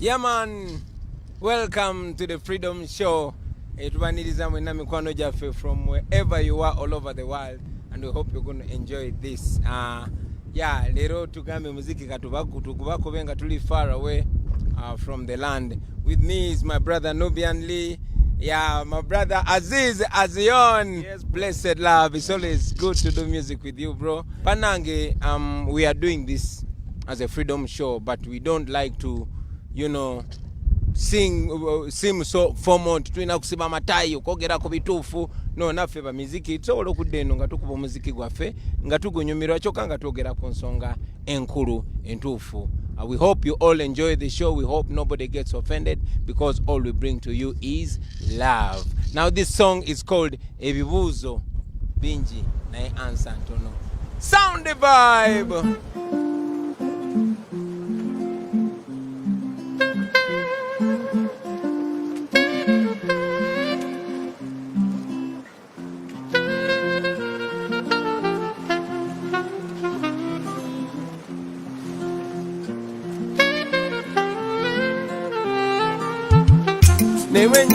Yeah, man. Welcome to the Freedom Show. From wherever you are all over the world, and we hope you're going to enjoy this. Yeah, lero tugambe muziki katubaku benga tuli far away from the land. With me is my brother Nubian Lee. Yeah, my brother Aziz Azion. Yes, blessed love. It's always good to do music with you, bro. Panange, we are doing this as a freedom show, but we don't like to, sing so formal twina kusiba matayo kogera ku bitufu no naffe ba muziki tsobola okudeno nga tukuba muziki gwaffe nga tugonyumirwa kyokka nga twogera ku nsonga enkulu entuufu. We hope you all enjoy the show. We hope nobody gets offended because all we bring to you is love. Now this song is called Ebibuzo Bingi Naye Answer Ntono. Sound the vibe. Newe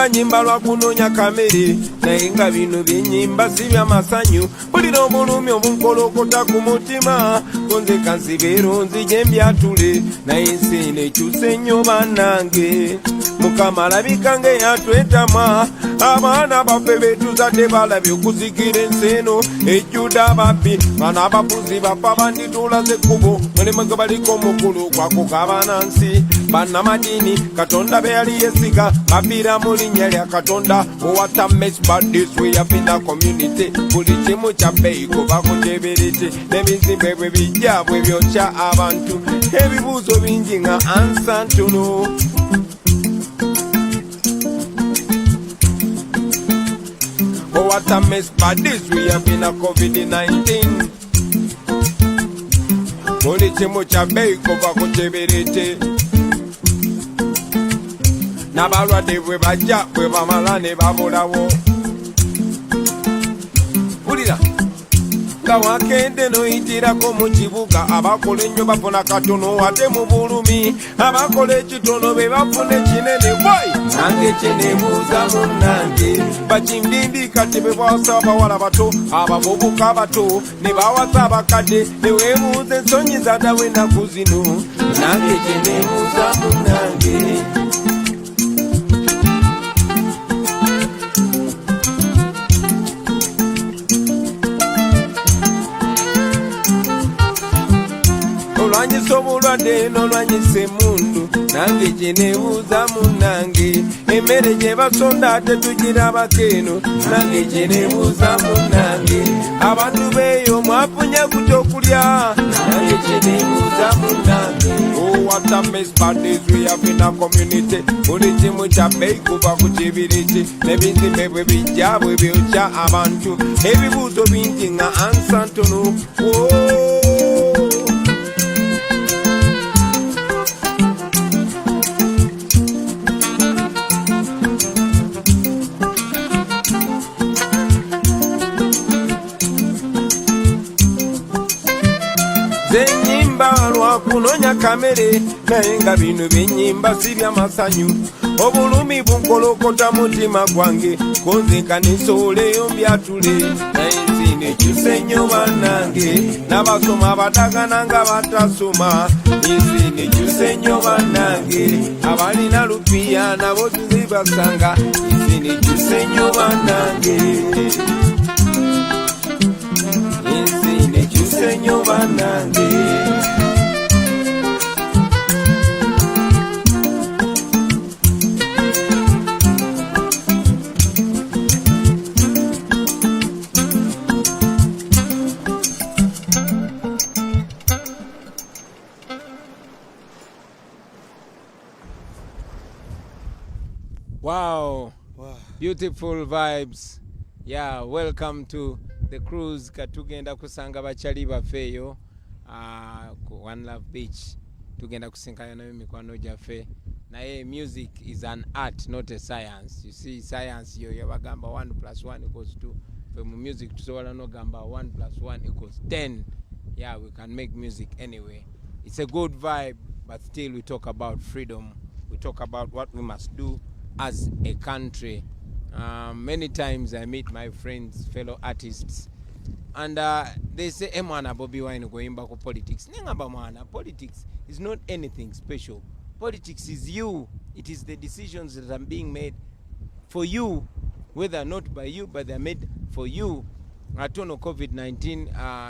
nyimba lwa kunonya kamere naye nga bino byenyimba si bya masanyu bulira obulumi obunkolokota ku mutima konze kansibeero nzije mbyatule naye ensi nekyuse nnyo bannange Mukama alabika ng'eyatwetama abaana baffe betuzadde balabye okuzikira ensi eno ejjuda ababbi bano abafuzi bafa bandituulaze ekkubo mulimu gwe baliko omukulu gwakugabana-nsi bannamadiini Katonda be yali yesiga bafiira mu linnya lya Katonda what a mess but this we have in the community buli kimu kya bbeeyi kuba kuteberete n'ebizimbe bwe bijja bwe byokya abantu ebibuuzo bingi nga ansa ntono what a mess but this we have in a COVID-19 buli kimu kya bbeeyi kuba kuteberete n'abalwadde bwe bajja bwe bamala ne babulawo wulira nga wakende noyitirako mu kibuga abakola ennyo bafuna katono ate mu bulumi abakola ekitono be bafuna ekinene wai nange kyenebuuza munnange bakimbimbi kati be bawasa abawala bato abavubuka bato ne bawasa abakadde ne weebuuza ensonyi zadawo ennaku zino nange kyenebuuza munnange olwanyisa obulwadde n'olwanyisa emmundu nange gye neebuuza munnange emmere gye basonda ate tugirabako eno nange gye neebuuza munnange abantu beeyo mwafunye ku kyokulya nange gye neebuuza munnange what a mess but this we have in a community buli kimu kya bbeeyi kuva ku kibiriti n'ebizimbe bwe bijja bwe byokya abantu ebibuuzo bingi nga ansa ntono Zenyimba lwa kunonya kamere naye nga bino byenyimba si bya masanyu obulumi bunkolokota mutima gwange konzeka nesooleyo mbyatule naye ensi nekyuse nnyo bannange n'abasoma abatagana nga batasoma ensi nekyuse nnyo bannange abalina lupiya nabo tuzibasanga ensi nekyuse nnyo bannange ensi nekyuse nnyo bannange Wow. Beautiful vibes. Yeah, welcome to the cruise katugenda kusanga bachali bafeyo ku One Love Beach tugenda kusinkana nayo mikwano gyaffe naye music is an art not a science. You see science yo yabagamba 1 + 1 = 2 from music tusobola no gamba 1 + 1 = 10. Yeah, we can make music anyway. It's a good vibe, but still we talk about freedom we talk about what we must do as a country. Many times I meet my friends, fellow artists, and they say, "Mwana Bobi Wine going back to politics." Nengamba mwana, politics is not anything special. Politics is you. It is the decisions that are being made for you, whether not by you, but they're made for you. Atono COVID-19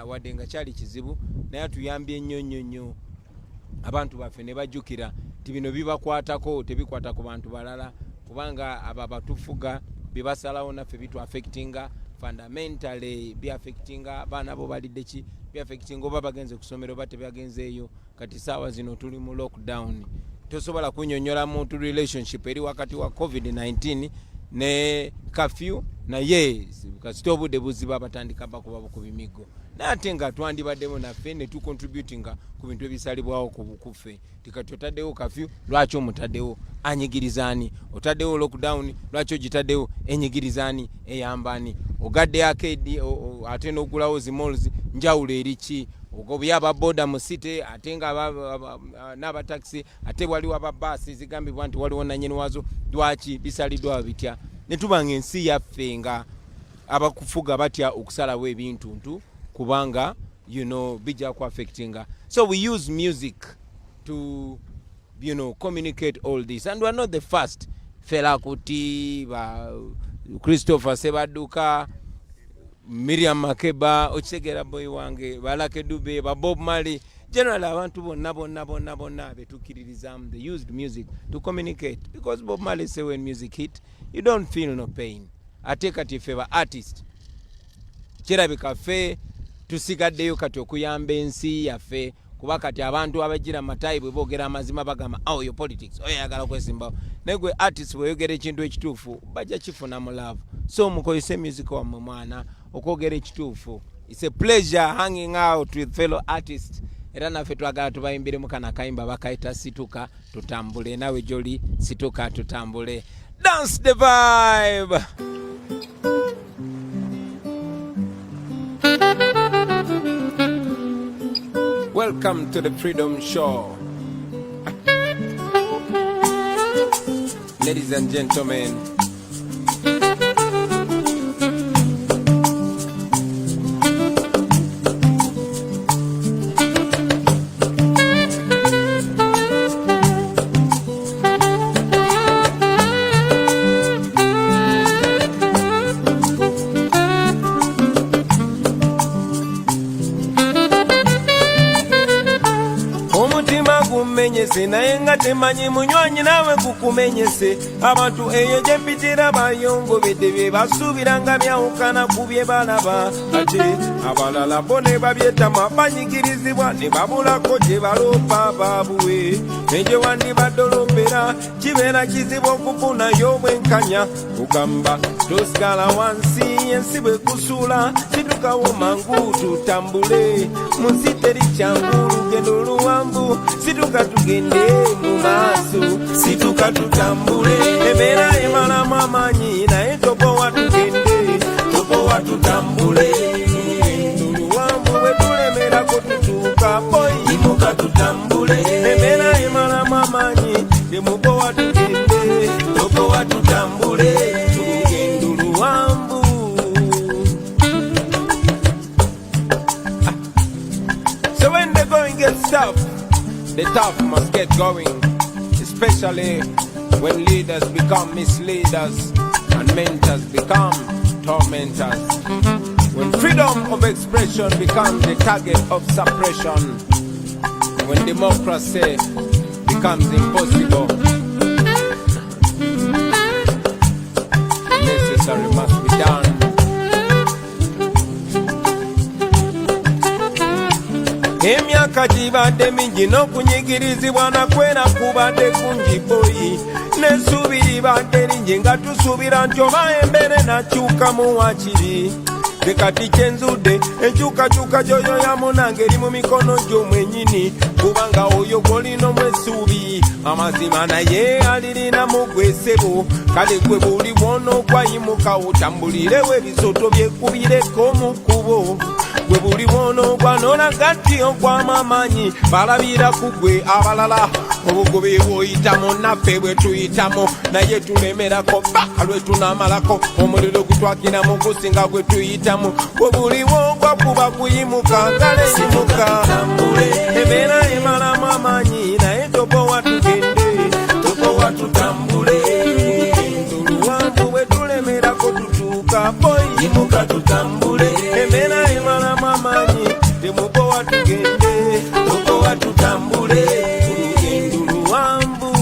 wadenga chali kizibu naye tuyambye nnyo abantu baffe ne bajjukira ti bino bibakwatako tebikwata ku bantu balala kubanga aba batufuga bibasalawo naffe bitu affectinga fundamentally bi affectinga abaana bo balidde ki bi affectinga oba bagenze kusomero bate bagenzeeyo kati saawa zino tuli mu lockdown tosobola kunyonyola muntu relationship eri wakati wa COVID-19 ne curfew na yes kasita obudde buziba batandika bakuba ku bimigo nate nga twandibaddemu naffe ne tu contributinga ku bintu ebisalibwawo ku bukuffe tikati otaddewo curfew lwaki omutaddewo anyigirizaani otaddewo lockdown lwaki ogitaddewo enyigirizaani eyambani ogadde arcade ate n'ogulawo zi malls njawulo eriki ogobya ababoda mu city ate nga n'abataxi ate waliwo ababaasi zigambibwa nti waliwo nannyini wazo lwaki bisaliddwa bitya ne tubanga ensi yaffe nga abakufuga batya okusalawo ebintuntu kubanga bijja ku affectinga. So we use music to communicate all this, and we are not the first. Fela Kuti, Christopher Sebaduka, Miriam Makeba, Ochegera Boy Wange, Balake Dube, Bob Marley. Generally, I want to they used music to communicate, because Bob Marley say when music hit, you don't feel no pain. I take at your favor artist. Kirabika fe tusigaddeyo kati okuyamba ensi yaffe kuba kati abantu abagira matayibu boogera amazima bagamba yo politics oyagala kwesimbawo naye gwe artist bweyogera ekintu ekituufu bajja kifuna mu love. So mukozese music wammwe mwana okwogera ekituufu. It's a pleasure hanging out with fellow artists. Era naffe twagala tubayimbiremu kana kayimba bakayita situka tutambule. Nawe joli situka tutambule. Dance the vibe. Welcome to the Freedom Show. Ladies and gentlemen, naye nga temanyi munywanyi nawe kukumenyese abantu eyo gye mpitira bayongobedde bye basuubiranga byawukana ku bye balaba ate abalala bo ne babyetama banyigirizibwa ne babulako gye baloopa baabuwe negye wandibadde olombera kibeera kizibu okufunayo obwenkanya kugamba tosigala wansi ensi bwe kusuula situkawo mangu tutambule munsi teri kyangu lugendo luwanvu situka tugende mu maaso situka tutambule embeera emalamu amaanyi naye topowa tugende topowa tutambule luwanvu bwe tulemerako tutuuka imuka tutambule embeera emalamu amaanyi temupowa tugende topowa tutambule lugendo luwanvu. So when the going gets tough, the tough must get going, especially when leaders become misleaders and mentors become tormentors. When freedom of expression becomes the target of suppression. When democracy becomes impossible. The necessary must be done. Emyaka gibadde mingi n'okunyigirizibwa nakwera kubadde kungi boyi n'essuubi libadde lingi nga tusuubira nti oba embere nakyuka mu wakiri tekati kyenzudde enkyukakyuka gyoyo yamunange eri mu mikono gyo mwennyini kubanga oyo gw'olina omwessuubi amazima naye alirina mu gwesebo kale gwe buli bwona okwayimuka otambulirewo ebisoto byekubireko mu kkubo gwe buli wonoogwa n'olaga nti ogwamu amaanyi balabira ku gwe abalala obugobe bw'oyitamu naffe bwe tuyitamu naye tulemerako paka lwe tunaamalako omuliro gutwakiramu gusinga gwe tuyitamu gwe buli woogwa kuba kuyimuka ngale yimuka embeera emalamu amaanyi naye tobowa tugende tobowa tutambule tuluwanvu bwe tulemerako tutuuka boyimuka tutambule embeera emalamu amaanyi temubowa tugende tobowa tutambule tuluwanvu.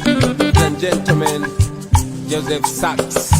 Ladies and gentlemen, Joseph Sachs.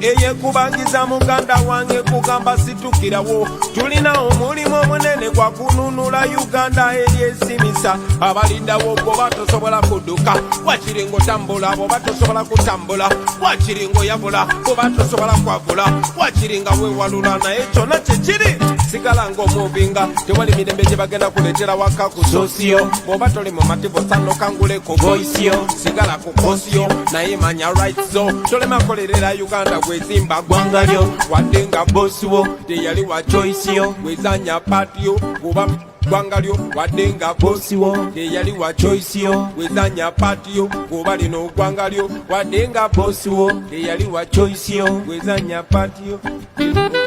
Eyekubangiza muganda wange kugamba situkirawo tulina omulimu omunene gwa kununula Uganda eryesimisa abalindawo bwoba tosobola kudduka wakiri ng'otambula bwoba tosobola kutambula wakiri ng'oyabula bwoba tosobola kwagula wakiri nga weewalula naye kyonna kyekiri sigala ng'omuvinga tewali mirembe gye bagenda kuleetera waka ku sosiyo bwoba toli mu mativo sanno kangule ku voisiyo sigala ku kosiyo naye manya rights zo tolema kolerera Uganda gwezimba gwanga lyo wadde nga bosi wo teyali wa choice yo wezanya party yo kuba gwanga lyo wadde nga bosi wo teyali wa choice yo wezanya party yo kuba lino gwanga lyo wadde nga bosi wo teyali wa choice yo wezanya party yo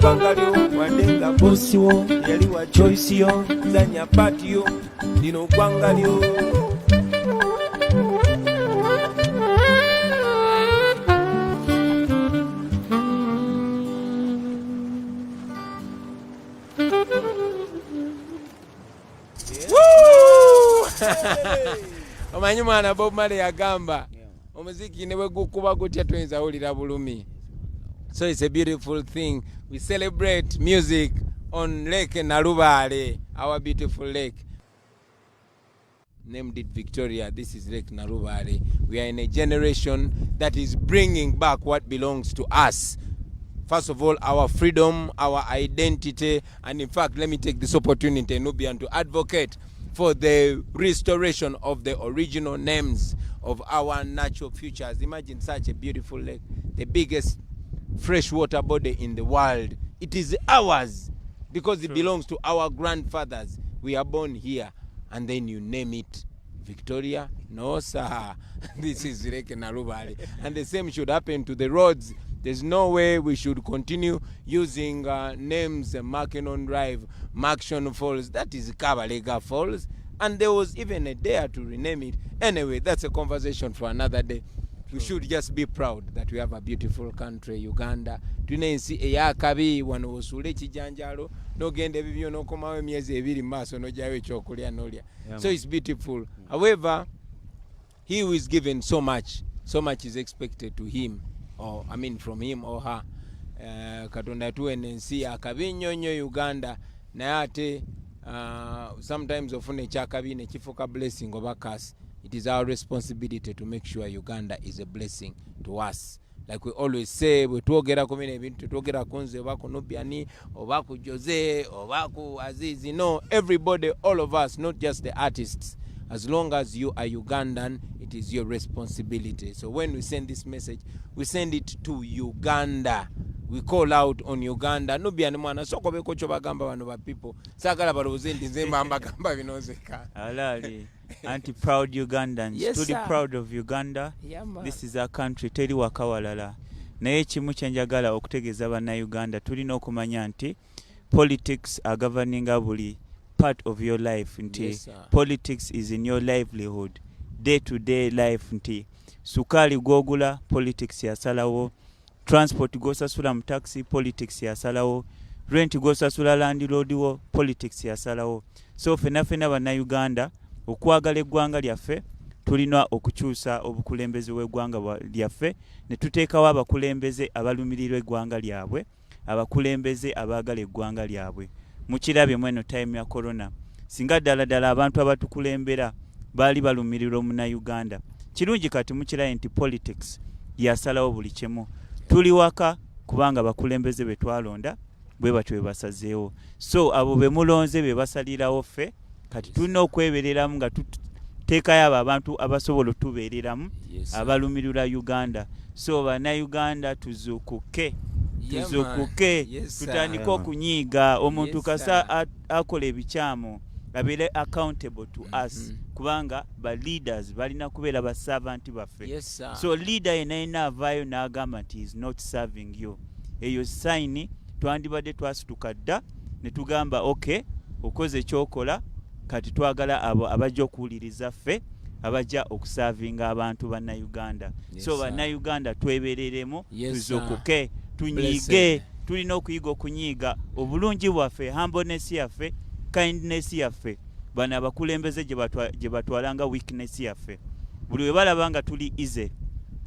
gwanga lyo wadde nga bosi wo teyali wa choice yo wezanya party yo lino gwanga lyo. Omanyi mwana Bob Marley yagamba omuziki ne bwe gukuba gutya tuyinza wulira bulumi. So it's a beautiful thing. We celebrate music on Lake Narubale, our beautiful lake. Named it Victoria. This is Lake Narubale. We are in a generation that is bringing back what belongs to us. First of all, our freedom, our identity, and in fact, let me take this opportunity, Nubian, to advocate for the restoration of the original names of our natural futures. Imagine such a beautiful lake, the biggest freshwater body in the world. It is ours because it belongs to our grandfathers. We are born here, and then you name it Victoria. No, sir. This is Lake Narubale. And the same should happen to the roads. There's no way we should continue using names, Makinon Drive, Maction Falls. That is Kabalega Falls. And there was even a dare to rename it. Anyway, that's a conversation for another day. We should just be proud that we have a beautiful country, Uganda. Tunensi eyakabi wano osule kijanjalo no gende bibyo no komawe emyezi ebiri maso no jawe ekyokulya nolya. So it's beautiful. However, he who is given so much is expected to him. Or I mean from him or her. Katonda tuwene nsi akabi nnyo Uganda naye ate sometimes ofuna ekyakabi ne kifuka blessing oba curse. It is our responsibility to make sure Uganda is a blessing to us. Like we always say, we twogera ku bino ebintu twogera ku nze oba ku Nubiani oba ku Jose oba ku Azizi. No, everybody, all of us, not just the artists. As long as you are Ugandan, it is your responsibility. So when we send this message, we send it to Uganda. We call out on Uganda. Nubiani mwana soko beko kyo bagamba bano ba people. Sagala balowooze nti nze mbamba gamba binozeka. Alali. Anti-proud Ugandans. Yes, truly sir. Proud of Uganda. Yeah, This is our country. Teri wakawalala. Naye kimu kyenjagala okutegeeza bannayuganda tulina okumanya nti politics are governing buli part of your life. Nti yes, politics is in your livelihood. Day to day life. Nti sukali gwogula politics yasalawo. Transport gosasula mu taxi politics yasalawo. Rent gosasula landlord wo politics yasalawo. So fena bannayuganda okwagala eggwanga lyaffe tulina okukyusa obukulembeze bw'eggwanga lyaffe ne tuteekawo abakulembeze abalumirirwa eggwanga lyabwe, abakulembeze abaagala eggwanga lyabwe. Mukirabye mweno time ya corona, singa ddala abantu abatukulembera baali balumirirwa Munnayuganda. Kirungi kati mukiraye nti politics yasalawo buli kimu. Tuli waka kubanga bakulembeze betwalonda bwe batyo bebasazeewo. So abo bemulonze bebasalirawo ffe kati tulina okwebereramu nga tuteekayo abo abantu abasobola otubeereramu abalumirira Uganda. So bannayuganda tuzuukuke tutandike okunyiiga omuntu kasa akola ebikyamu abeere accountable to us kubanga ba leaders balina kubeera ba servant baffe. So leader yenayina avaayo n'agamba nti is not serving you, eyo sign twandibadde twasituka dda ne tugamba okay okoze ekyokola kati twagala abo abajja okuwuliriza ffe abajja okusavinga abantu bannayuganda. So bannayuganda twebereremu tuzuukuke tunyiige. Tulina okuyiga okunyiiga obulungi bwaffe, humbleness yaffe, kindness yaffe, bano abakulembeze gye batwalanga weakness yaffe. Buli we balaba nga tuli easy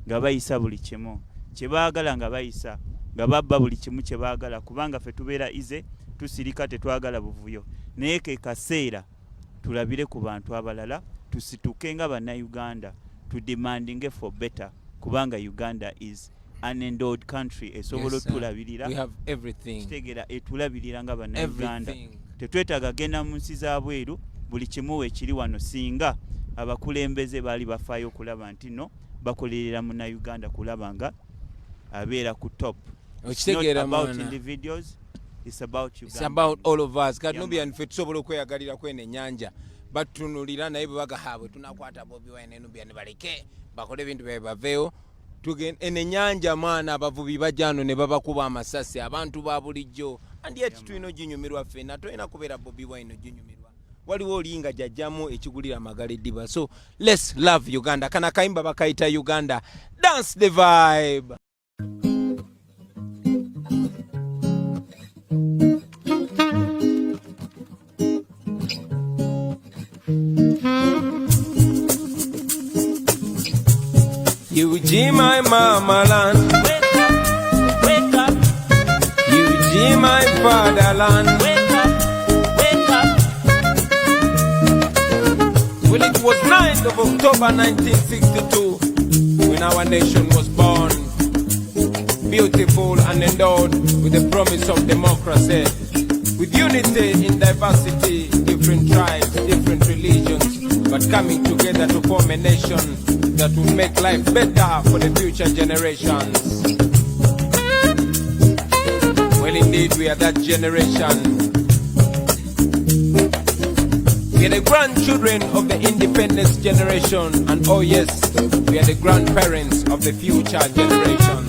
nga bayisa buli kimu kye baagala nga bayisa nga babba buli kimu kye baagala kubanga ffe tubeera easy tusirika tetwagala buvuyo. Naye ke kaseera tulabire ku bantu abalala tusituke nga bannayuganda tudemandinge for better kubanga Uganda is an endowed country esobola otulabirira. We have everything. Kitegera etulabirira nga bannayuganda. Tetwetaaga genda mu nsi za bweru buli kimu ekiri wano singa abakulembeze baali bafaayo okulaba nti no bakolerera munnayuganda kulaba nga abeera ku top. It's not about individuals, it's about Uganda. It's about all of us. Kati nobya nfe tusobola okweyagalira kwene ennyanja batunulira naye bwe bagahabwe tunakwata Bobi Wine nobya ne baleke bakole ebintu bye baveewo ene ennyanja mwana abavubi bajjano ne babakuba amasasi abantu ba bulijjo and yet tulina oginyumirwa ffenna tolina kubeera Bobi Wine oginyumirwa. Waliwo olinga jajjamu ekigulira amagala eddiba. So let's love Uganda. Kana kayimba bakayita Uganda. Dance the vibe. UG my mama land, Wake up, UG my fatherland. wake up. Well, it was 9th of October 1962 when our nation was born, beautiful and endowed with the promise of democracy, with unity in diversity, different tribes, different religions, but coming together to form a nation that will make life better for the future generations. Well, indeed, we are that generation. We are the grandchildren of the independence generation, and oh yes, we are the grandparents of the future generations.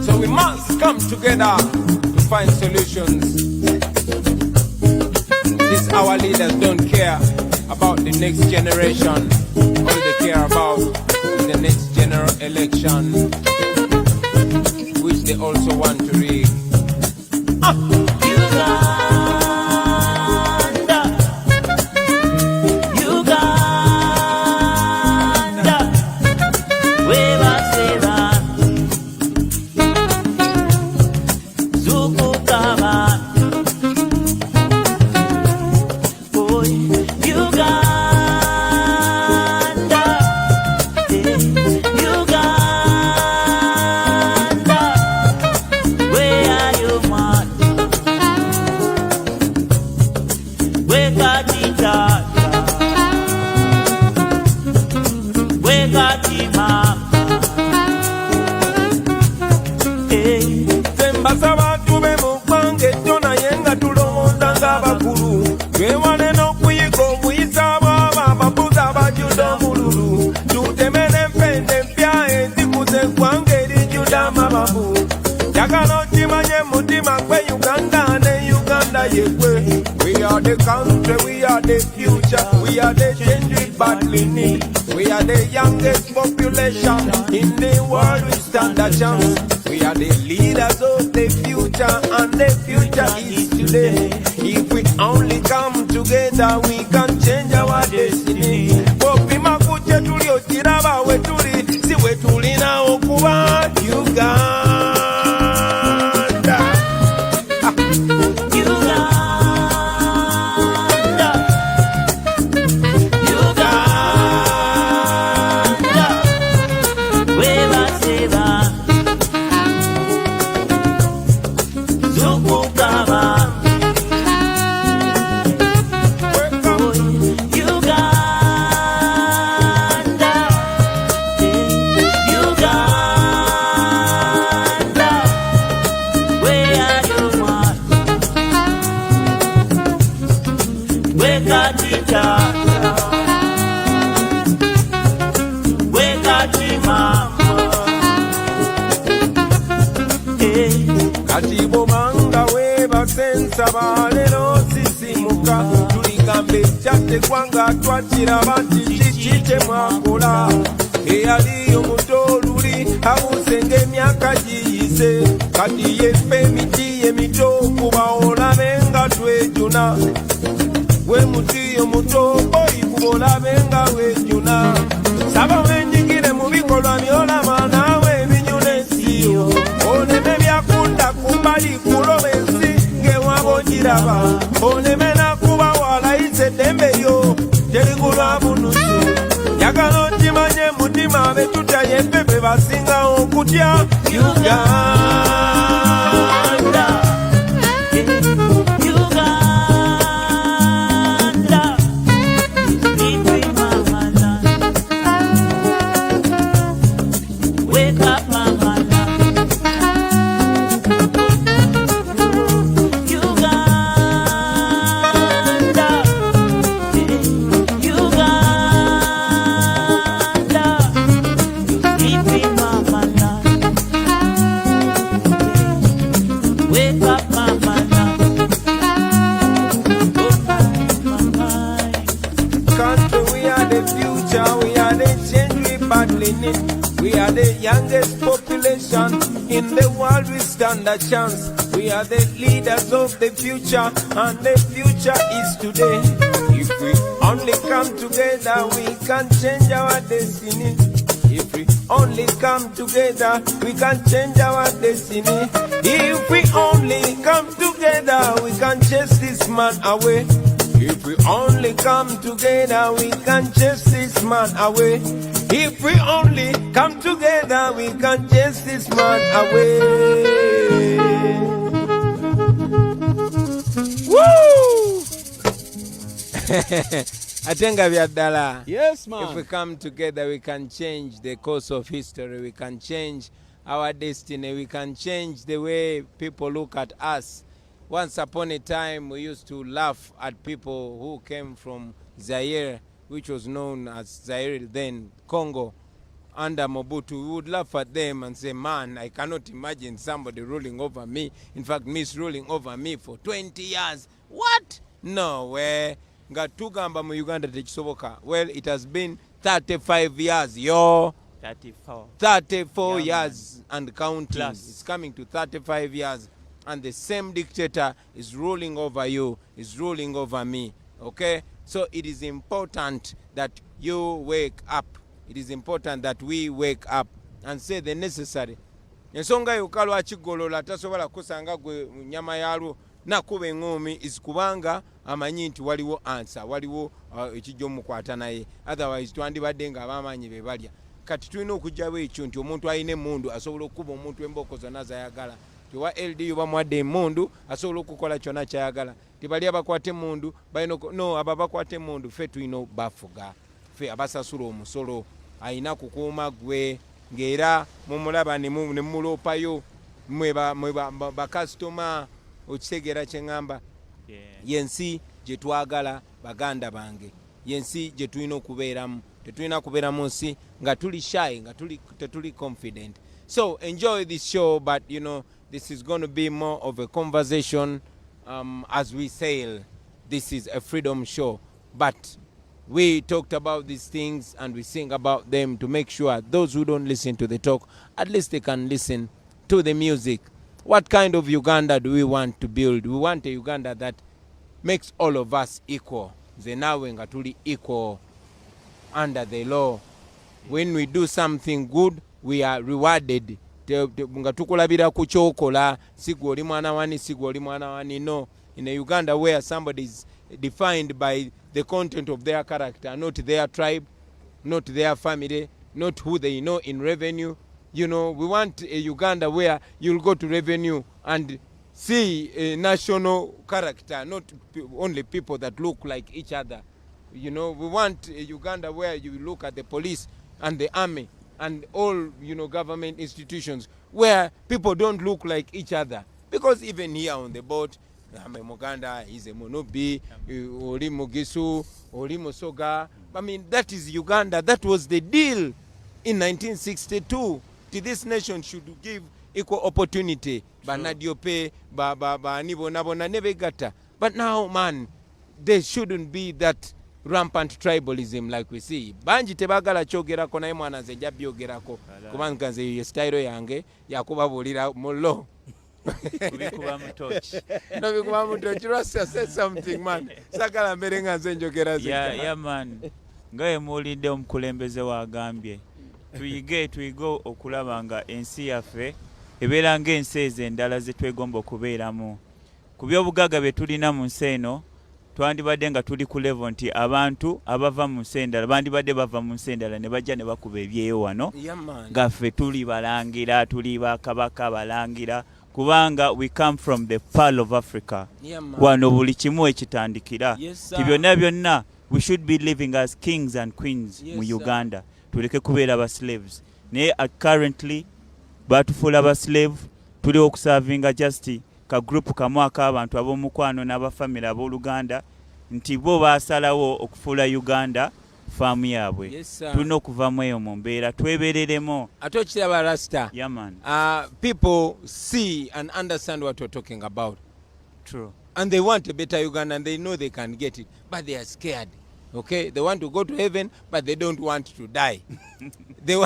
So we must come together to find solutions. These our leaders don't care about the next generation. All they care about is the next general election, which they also want to rig. We are the country, we are the future, we are the change we badly need. We are the youngest population in the world, we stand a chance. We are the leaders of the future, and the future is today. If we only come together, we can change our destiny. Bobi makuche tulio tiraba wetuli, si wetuli na okuba Uganda. tusaba lero sisimuka tuligambe ekyatekwanga twakiraba nti kiki kyemwakola eyali omuto oluli abuse ng'emyaka giyize kati yeffe emiti emito kuba olabe nga twejuna gwe muti omuto oyikuba olabe nga wejuna saba wenjigire mu bikolwa byolaba naawe ebinyula ensiyo oleme byakunda kumbali kuloba ensi ng'ewaba ogiraba oleme nakuba walayise eddembe yo terigulwa bunusu yagala okimanye mutima betuta yeffe be basingawo okutya Uganda. We are the youngest population in the world, we stand a chance. We are the leaders of the future, and the future is today. If we only come together, we can change our destiny. If we only come together, we can change our destiny. If we only come together, we can chase this man away. If we only come together, we can chase this man away. If we only come together, we can chase this man away. Woo! Atenga vyaddala. Yes, man. If we come together, we can change the course of history. We can change our destiny. We can change the way people look at us. Once upon a time, we used to laugh at people who came from Zaire, which was known as Zaire then, Congo, under Mobutu. We would laugh at them and say, man, I cannot imagine somebody ruling over me. In fact, misruling over me for 20 years. What? No way. Ngatugamba mu Uganda tekisoboka. Well, it has been 35 years, yo. 34 years and counting. Plus. It's coming to 35 years. And the same dictator is ruling over you, is ruling over me. Okay? So it is important that you wake up. It is important that we wake up and say the necessary. Ensonga yokalo akigolola tasobola kusanga gwe nyama yalwo nakuba engoomi is kubanga amanyi nti waliwo answer, waliwo ekijjo mukwata naye. Otherwise twandibadde nga abamanyi be balya. Kati tulina okujjawo ekyo nti omuntu ayina emmundu asobola okuba omuntu emboko zonna zayagala. Tiwa LDU bamwadde emmundu asobola okukola kyonna kyayagala. Tibali abakwate emmundu balina no aba bakwate emmundu ffe tulina bafuga. Ffe abasasula omusolo ayina kukuuma gwe ng'era mumulaba ne muloopayo mwe bakasitoma okitegeera kye ŋŋamba. Yensi gye twagala baganda bange. Yensi gye tulina okubeeramu. Tetulina kubeera mu nsi nga tuli shy, nga tetuli confident. So enjoy this show, but you know, this is going to be more of a conversation as we sail. This is a freedom show, but we talked about these things and we sing about them to make sure those who don't listen to the talk, at least they can listen to the music. What kind of Uganda do we want to build? We want a Uganda that makes all of us equal. Zenawe nga tuli equal under the law. When we do something good, we are rewarded. Nga tukulabira ku kyokola sigwe oli mwana wani sigwe oli mwana wani. No, in a Uganda where somebody is defined by the content of their character, not their tribe, not their family, not who they know in revenue. You know, we want a Uganda where you'll go to revenue and see a national character, not only people that look like each other. You know, we want a Uganda where you look at the police and the army and all, you know, government institutions where people don't look like each other. Because even here on the boat, Muganda is a Monobi, Oli Mugisu, Oli Musoga. I mean, that is Uganda. That was the deal in 1962. This nation should give equal opportunity. Banadiope, Bani Bonabona never got. But now, man, there shouldn't be that rampant tribalism like we see. Banji tebagala chogera kona mwana ze jabyogerako. Kubanga ze style yange yakuba bulira mullo. Kubikuba mutoch. No bikuba mutoch. Rasta said something, man. Sakala mberenga ze njogera ze. Yeah man. Ngaye mulinde omukulembeze wa Gambie. Tuyigo okulaba nga ensi yaffe ebeera ng'ensi ez'endala ze twegomba okubeeramu. Ku by'obugagga bye tulina mu nsi eno twandibadde nga tuli ku level nti abantu abava mu nsi endala bandibadde bava mu nsi endala ne bajja ne bakuba ebyeyo wano gaffe tuli balangira tuli bakabaka balangira kubanga we come from the Pearl of Africa. Wano buli kimu ekitandikira ti byonna we should be living as kings and queens mu Uganda. Tuleke kubeera ba slaves. Naye currently batufuula ba slave tuli okuservinga just ka group kamu ak'abantu ab'omukwano n'abafamily ab'Oluganda nti bo baasalawo okufuula Uganda faamu yaabwe. Tulina okuvamu eyo mu mbeera twebereremo. Ate okiraba Rasta. Yeah, man. People see and understand what we're talking about. True. And they want a better Uganda and they know they can get it, but they are scared. Okay, they want to go to heaven, but they don't want to die. They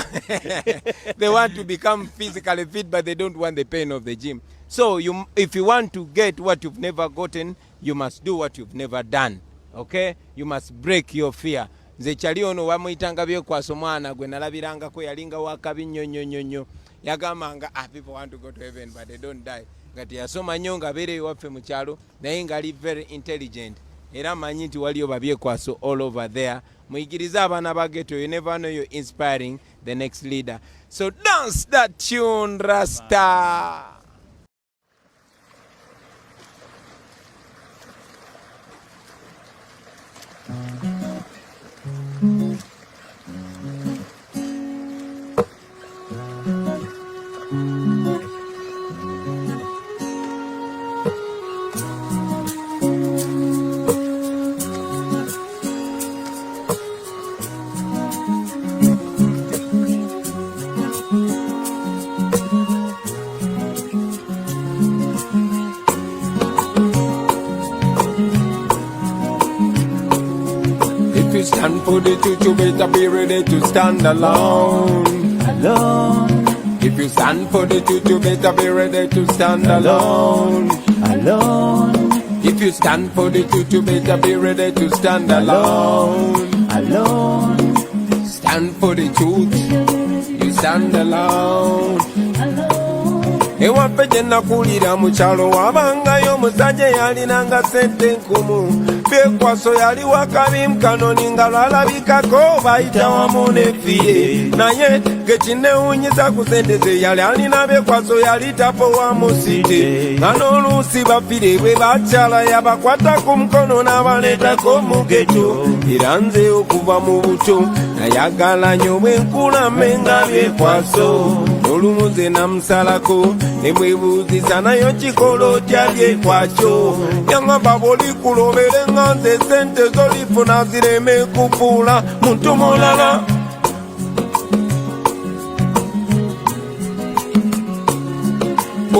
want to become physically fit, but they don't want the pain of the gym. So if you want to get what you've never gotten, you must do what you've never done. Okay, you must break your fear. Nze kyali ono wamuyitanga byekwaso mwana gwe nalabirangako yalinga wakabi nnyo yagamanga people want to go to heaven but they don't die. Ngati yasoma nnyo nga abeera ewaffe mu kyalo naye ngali very intelligent. Era manyi nti waliyo babyekwaso all over there. Muyigirize abaana ba ghetto. You never know you're inspiring the next leader. So dance that tune, Rasta. Stand for the truth, you better be ready to stand alone. If you stand for the truth, you better be ready to stand alone. If you stand for the truth, you better be ready to stand alone. Stand for the truth, you stand alone. Ewaffe gye nakulira mu kyalo wabangayo omusajja yalinanga sente nkumu byekwaso yali wakabimu kanoni nga lwalabikako bayita wamu nefiye naye gekinewunyiza ku sente ze yali alina byekwaso yali tapo wa musite nga n'oluusi bafire bwe bakyala yabakwata ku mukono n'abaleetako mu geto era nze okuva mu buto nayagala nnyo bwe nkulame nga byekwaso n'olumuze namusalako ne mwebuuziza nayo kikola otya byekwakyo yaŋŋamba bw'olikulobere nga nze sente z'olifuna zireme kufuula muntu mulala.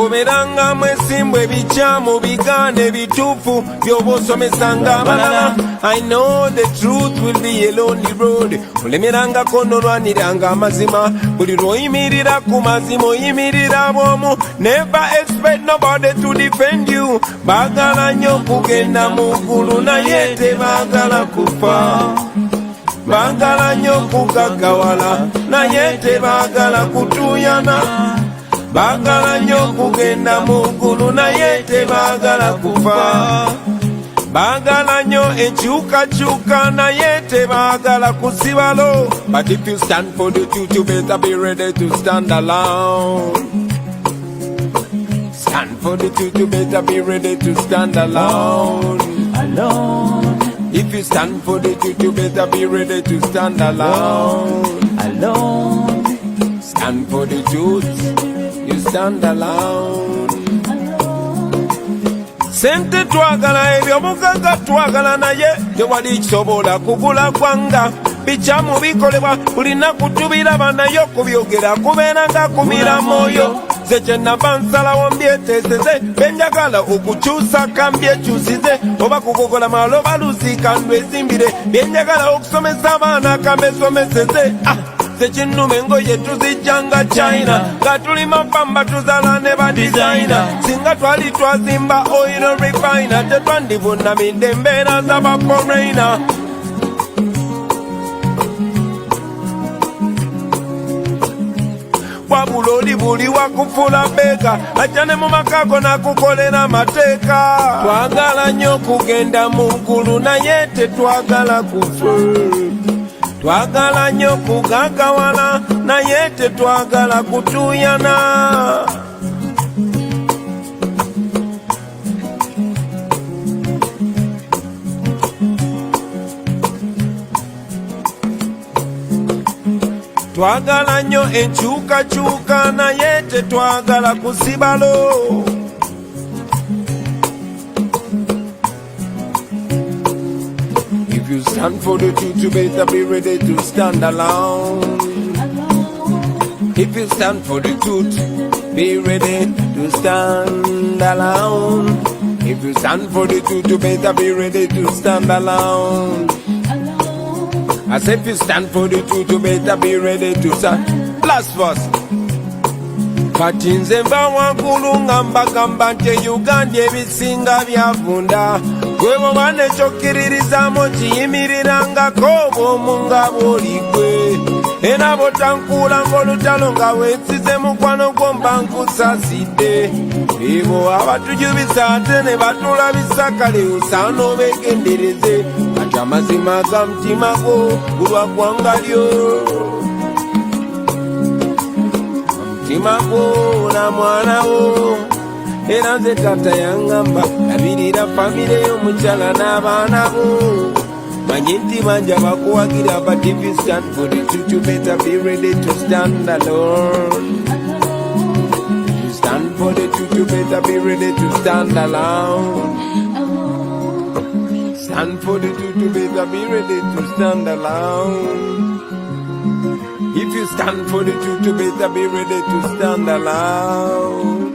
Oberanga mwesimba ebikyamu biganda ebituufu by'oba osomesanga abalala. I know the truth will be a lonely road. Olemerangako n'olwaniranga amazima buli lw'oyimirira ku mazima oyimirira bw'omu. Never expect nobody to defend you. Baagala nnyo okugenda mu ggulu naye tebaagala kufa. Baagala nnyo okugaggawala naye tebaagala kutuuyana. Baagala nnyo okugenda mu ggulu naye tebaagala kufa. Baagala nnyo enkyukakyuka naye tebaagala kusibalo. But if you stand for the truth, you better be ready to stand alone. Stand for the truth, you better be ready to stand alone. If you stand for the truth, you better be ready to stand alone. Stand for the truth, you stand alone. Sente twagala ebyo mugagga twagala naye tewali kisobola kugula gwanga. Bikyamu bikolebwa buli nnaku tubiraba naye okubyogera kubeera nga kumira mwoyo. nze kyenava nsalawo mbyeteeseze benjagala okukyusa kambyekyusize oba kugogola malo baluziika ndwezimbire byenjagala okusomesa abaana kambesomeseze tekinnuma engoye tuzijjanga China nga tuli mapamba tuzala ne ba designer singa twali twazimba oil refiner tetwandivunamidde embeera z'aba foreigner wabula oli buli wakufula beeka ajja ne mu makago nakukolera amateeka twagala nnyo okugenda mu ggulu naye tetwagala kufa twagala nnyo kugagawala naye tetwagala kutuuyana twagala nnyo enkyukakyuka naye tetwagala kusibalo If you stand for the truth, you better be ready to stand alone. If you stand for the truth, be ready to stand alone. If you stand for the truth, you better be ready to stand alone. As if you stand for the truth, you better be ready to stand. Last verse. Kati nze mba waggulu nga mbagamba nti Uganda ebisinga byavunda gwe bwoba nekyokkirirrizaamu kiyimirirangako bw'omu nga bw'oli gwe era bw'otankuula ng'olutalo nga weesize mukwano gwo mba nkusaasidde ebo abatujubisa ate ne batulabisa kale osaana obeegendereze kati amazima ga mutima gwo gulwa ggwanga lyo Timako na mwana wo era nze tata yangamba labirira famire y'omukyala n'abaana bo manye nti banja bakuwagira but if you stand for the truth you better be ready to stand alone. If you stand for the truth you better be ready to stand alone. Stand for the truth you better be ready to stand alone. If you stand for the truth, you better be ready to stand alone.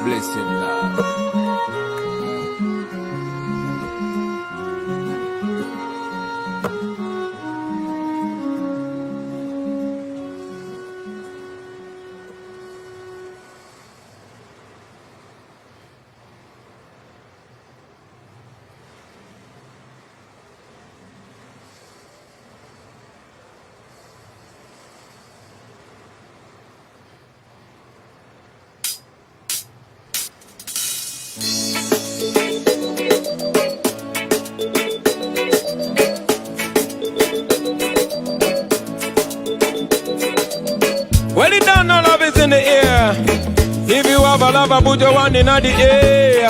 Bless him, Lord. Well, it down, no love is in the air. If you have a lover, put your one in the air.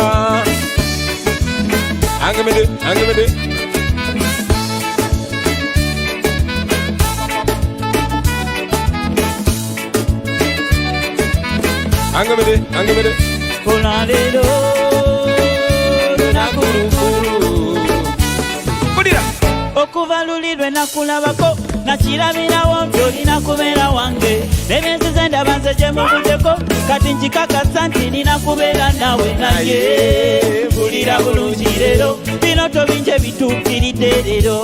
Hang with it, hang with it. Hang with it, hang with it. Polandero, nakuru. Put it up. Okuvalulirwe nakulabako nakirabirawo byolina kubeera wange nebyenzize ndaba nze gye mubuzeko kati nkikakasa nti nina kubeera nawe naye mpulira bulungi leero bino tobinje bituukiridde leero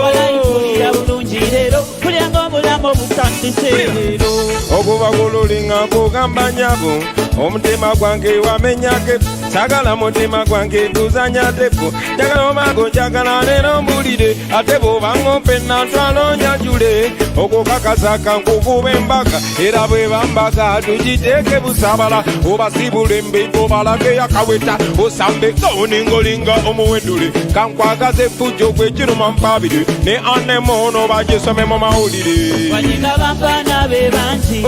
walayi mpulira bulungi leero mpulira ng'obulamu obutandise leero okuva ku luli nga kugamba nyabo omutima gwange wamenyake sagala mutima gwange guzanya tefu njagala omago njagala leero mbulire ate bw'obanga ompenna ntwalo nyanjule okukakasa kankukube embaga era bwe bambaga tugiteeke busabala obasibule embeeko balage yakaweta osambe ng'oningolinga omuwendule kankwagaza effujjo gwe kiruma mpabire ne anemono bagisome mu mawulire wanyinga bampaana be bangi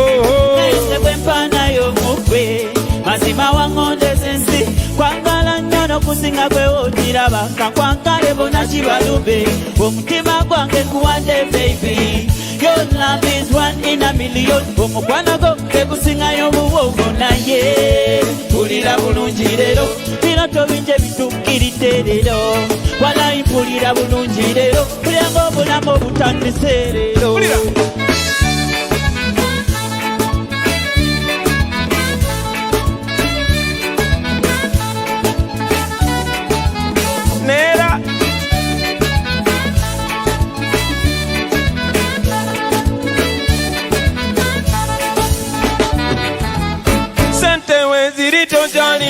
nayise bwe mpaanayo mukwe mazima waŋŋondeza ensi kwagala nnyo n'okusinga gwe wotiraba kankwankale bona kibalube omutima gwange nkuwadde baby your love is 1 in a million omukwano gwo tegusingayo buwogo naye mpulira bulungi leero bino tobinje bituukiridde leero walayi mpulira bulungi leero mpulira ng'obulamu obutandise leero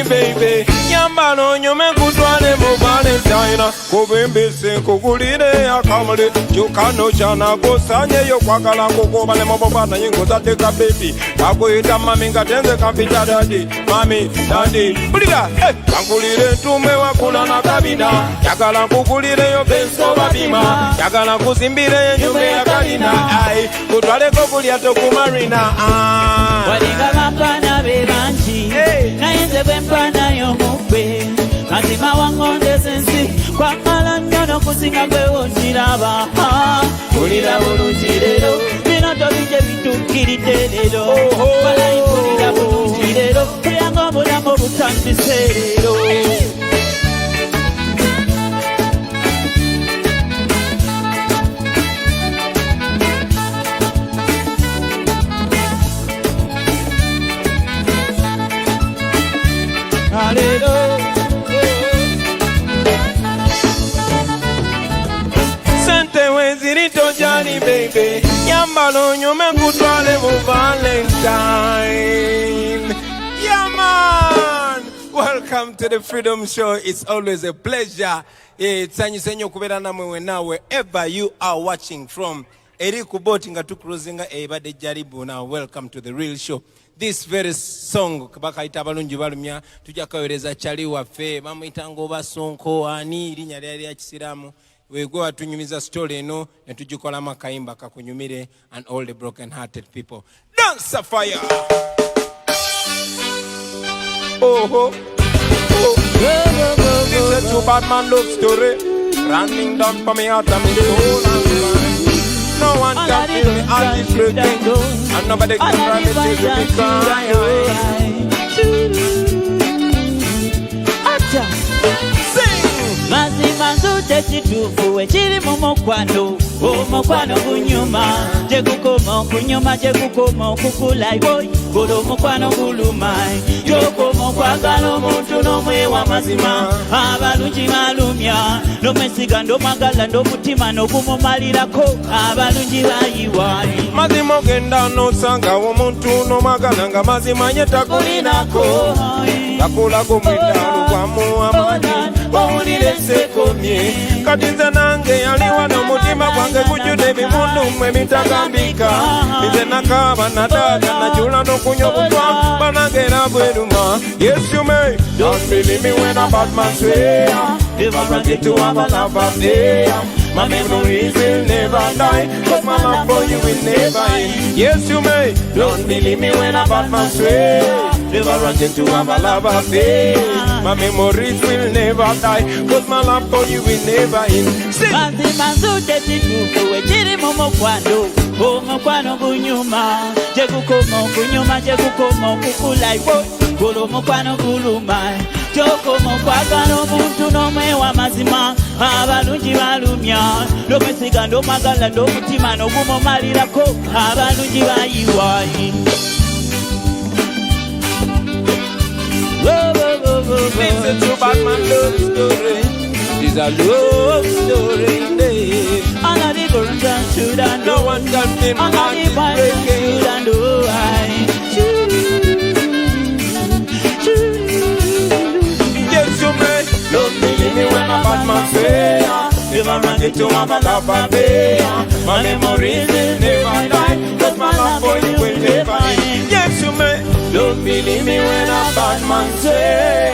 baby. Yambalo nyume kutwale mu Valentine. Kubimbise kugulire akamale. Chukano chana kusanye yo kwakala kukubale mabobana yingo zateka baby. Kakuita mami ngatenze kapita daddy. Mami, daddy. Buliga, kakulire tume wakula na kabina. Yakala kukulire yo benso babima. Yakala kuzimbire nyume ya kalina. Ay, kutwale kukulia toku marina. Waliga mapana bebanchi na yenze bwempana y'omukwe mazima wangonde sensi kwa mala nyono kusinga gwe woniraba kulira bulungi leero bino tobije bituukiridde leero walayi kulira bulungi leero kulyanga obulamu obutandise leero. Sente wezirito jani baby. Yambalo nyume kutwale mu Valentine. Yeah man. Welcome to the Freedom Show. It's always a pleasure. Tsanyi senyo kubera namwe wena wherever you are watching from. Eri kuboti nga tukruzinga ebade jaribu. Now welcome to the real show. This very song bakaita abalungi balumya tujja kawereza chali waffe bamuyita ngoba sonko ani linya lyali ya kisiramu wegwe watunyumiza story eno ne tujikola makayimba kakunyumire and all the broken hearted people. Dance fire. Oh. This is a true bad man love story running down for me heart and me soul and mind. No one can feel me all this breaking, and nobody can promise to me cry. Mazima nzute kituufu ekiri mu mukwano omukwano gunyuma gye gukoma okunyuma gye gukoma okukula boy golo omukwano guluma gyokoma okwagala omuntu n'omwewa mazima abalungi malumya n'omwesiga nd'omwagala nd'omutima n'ogumumalirako abalungi bayiwa mazima ogenda n'osangawo omuntu n'omwagala nga mazima nye takulinako takulago mweddaalo gwamu amaanyi owulire sekomye kati nze nange yali wano mutima gwange gujjudde ebimundu mmwe bitagambika nze nakaaba nadaada najula n'okunywa obutwa banange era bweruma. Yes you may don't believe me when a bad man swear if I get to have a love of day my memories will never die cause my love for you will never end. Yes you may don't believe me when a bad man swear if I run into have a love affair my memories will never die cause my love for you will never end. Mazima nzute kituufu ekiri mu mukwano omukwano gunyuma gye gukoma okunyuma gye gukoma okukula golo omukwano guluma gyokoma okwagala omuntu n'omwewa mazima abalungi balumya n'omwesiga nd'omwagala nd'omutima n'ogumumalirako abalungi bayiwayi. This is a true bad man love story. It's a love story. All of the girls and children, No one can feel my all of heart the is boys and breaking. children, Yes you may don't believe me when a bad man say if I run into have a love affair my memories will never die cause my love for you will never end. Yes you may don't believe me when a bad man say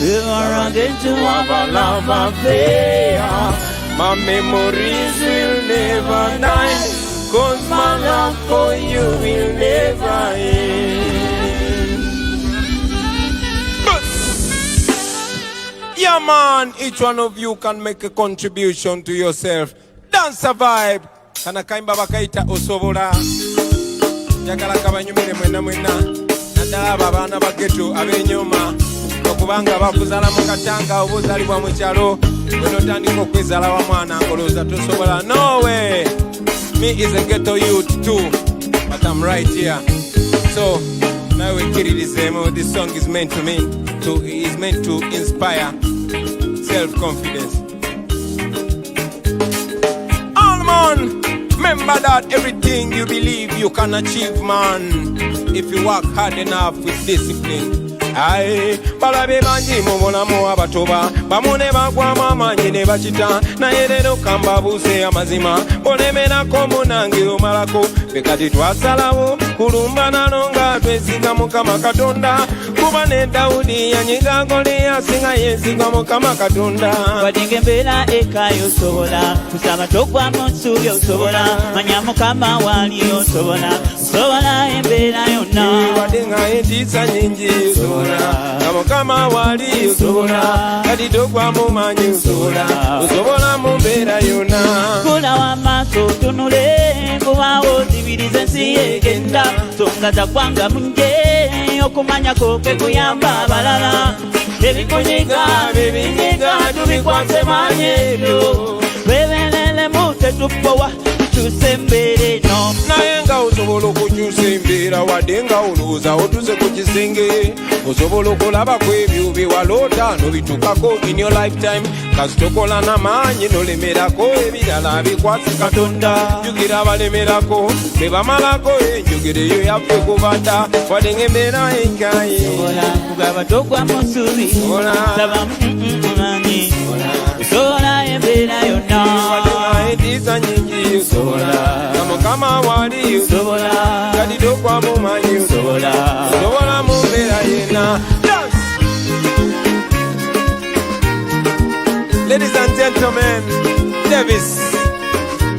if I run into have a love affair my memories will never die cause my love for you will never end. Yeah man, each one of you can make a contribution to yourself. Dance a vibe. Kana kaimba bakaita osobola. Jagala kabanyumire mwena mwena. Nadala babana bageto abenyoma. Okubanga bakuzala mu katanga obuzalibwa mu kyalo. Bino tandika okwezala wa mwana ngoloza tosobola. No way. Me is a ghetto youth too. But I'm right here. So now we carry this this song is meant to me. Is meant to inspire self-confidence. All man, remember that everything you believe you can achieve, man. If you work hard enough with discipline Aye, balabe bangi mu bulamu abatoba bamune bagwamu amaanyi ne bakita naye leero kambabuuse amazima olemerako munange omalako ffe kati twasalawo kulumba nalo nga twesiga Mukama Katonda kuba ne Dawudi yanyiga Goliath nga yeesiga Mukama Katonda. Wadinga embeera ekayo osobola kusaba togwamu nsuubi osobola manya Mukama wali osobola embeera yonna wadinga entiisa nyingi osobola nga Mukama wali osobola kati togwamu maanyi osobola mu mbeera yonna. Kula w'amaaso tunule kubaawo zibirize ensi egenda songa za ggwanga munje okumanya kwe kuyamba abalala ebikunyiga bibinyiga tubikwase maanyi ebyo twebeereremu tetupowa tukyuse embeera eno naye nga osobola okukyusa embeera wadde nga olowooza otuze ku kisenge osobola okulabako ebyo bye waloota n'obitukako in your lifetime kasitokola n'amaanyi n'olemerako ebirala bikwase Katonda. Jjukira abalemerako be bamalako enjogero eyo yaffe kubadda wadde ng'embeera enkayi kugaba togwamu nsuubi saba manyi osobola embeera yonna wadde entiisa nyingi osobola nga Mukama wali osobola kati togwamu maanyi osobola mu mbeera yenna. Ladies and gentlemen, Davis,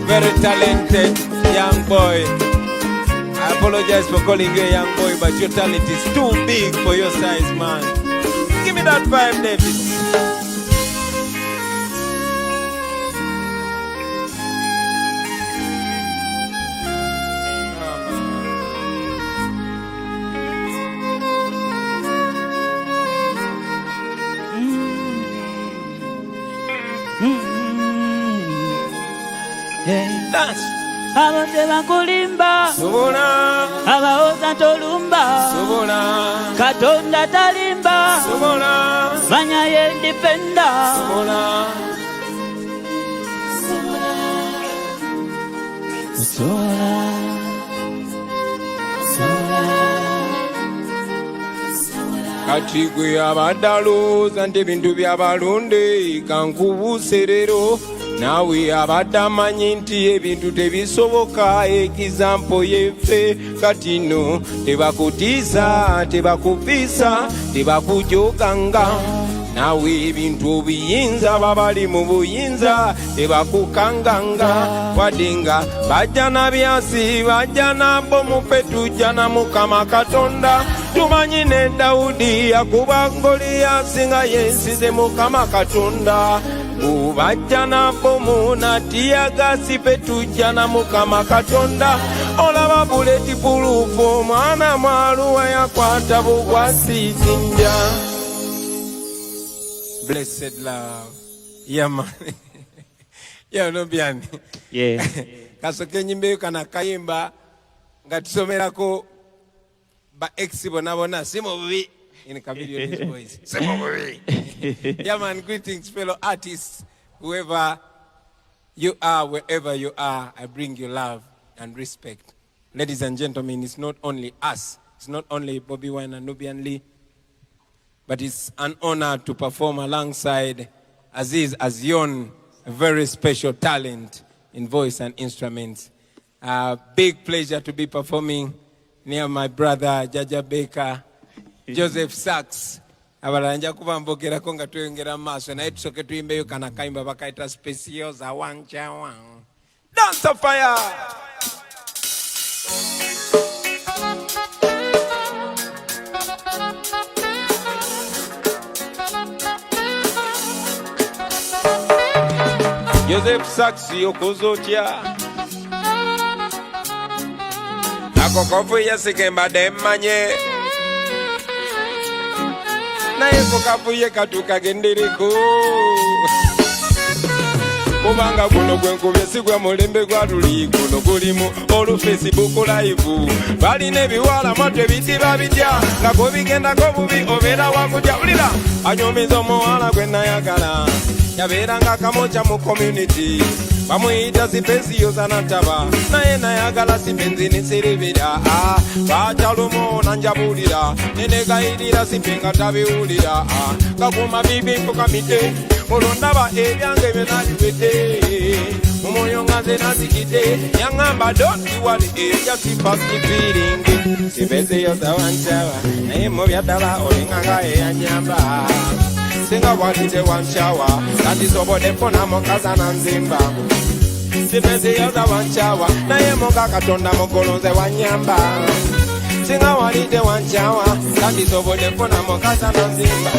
very talented young boy. I apologize for calling you a young boy, but your talent is too big for your size, man. Give me that vibe, Davis. Dance. Abadde bakulimba Sobola abawoza tolumba Sobola Katonda talimba Sobola manya ye dipenda Sobola kati gwe abadde alowooza nti ebintu by'abalonde kankubuuse leero naawe abadde amanyi nti ebintu tebisoboka ekizampo yeffe kati nno tebakutiisa tebakufiisa tebakujoganga naawe ebintu obiyinza babali mu buyinza tebakukanganga wadde nga bajja na byasi bajja nabo mupe tujja na Mukama Katonda tumanyi ne Dawudi yakuba Goliath nga yensize Mukama Katonda bajja nabo munatiyagasi pe tujja na Mukama Katonda olaba buleti pulufu omwana mwaluwa yakwata bugwasi zinja. Blessed love. Yeah, man. Yeah, no biani. yeah Kasoke nyimbe kana kayimba nga tusomerako ba ex bona simo bubi in Kabili on his voice. Simo bubi. Yeah, man, greetings fellow artists, whoever you are, wherever you are, I bring you love and respect. Ladies and gentlemen, it's not only us, it's not only Bobi Wine and Nubian Lee, but it's an honor to perform alongside Aziz Azion, a very special talent in voice and instruments. Big pleasure to be performing near my brother Jaja Baker, Joseph Sachs. Abalanja kuba mbogerako nga tweyongera maaso naye tusooke tuyimbeyo kana kayimba bakaita speciosa wanchawa. Dance of fire! Joseph Sachs yokozotya akokofu yasikemba demmanye naye kokafuye katukagendereko kubanga guno gwenkubye sigwa mulembe gwa luli guno gulimu olu Facebook live balina ebiwala matwe bitiba bitya nga kobigendako bubi obeera wakutya ulira anyumiza omuwala gwe nayagala yabeeranga kamocha mu community bamuyita sipesi yozanataba naye nayagala sipenzini siribira bakyalomo nanjabulira nenegayirira sipenga tabiwulira kakuma bibi mpukamite olondaba ebyange byenabiwedde mumwoyo nga nze nazikidde yaŋŋamba don't worry just past the feeling sipesi yozawancawa naye mubyaddala olinganga eyanyamba singa walite wanchawa kandisobode fona mokaza na nzimba sipesi yoza wanchawa naye moka katonda mogolonze wanyamba singa walite wanchawa kandisobode fona mokaza na nzimba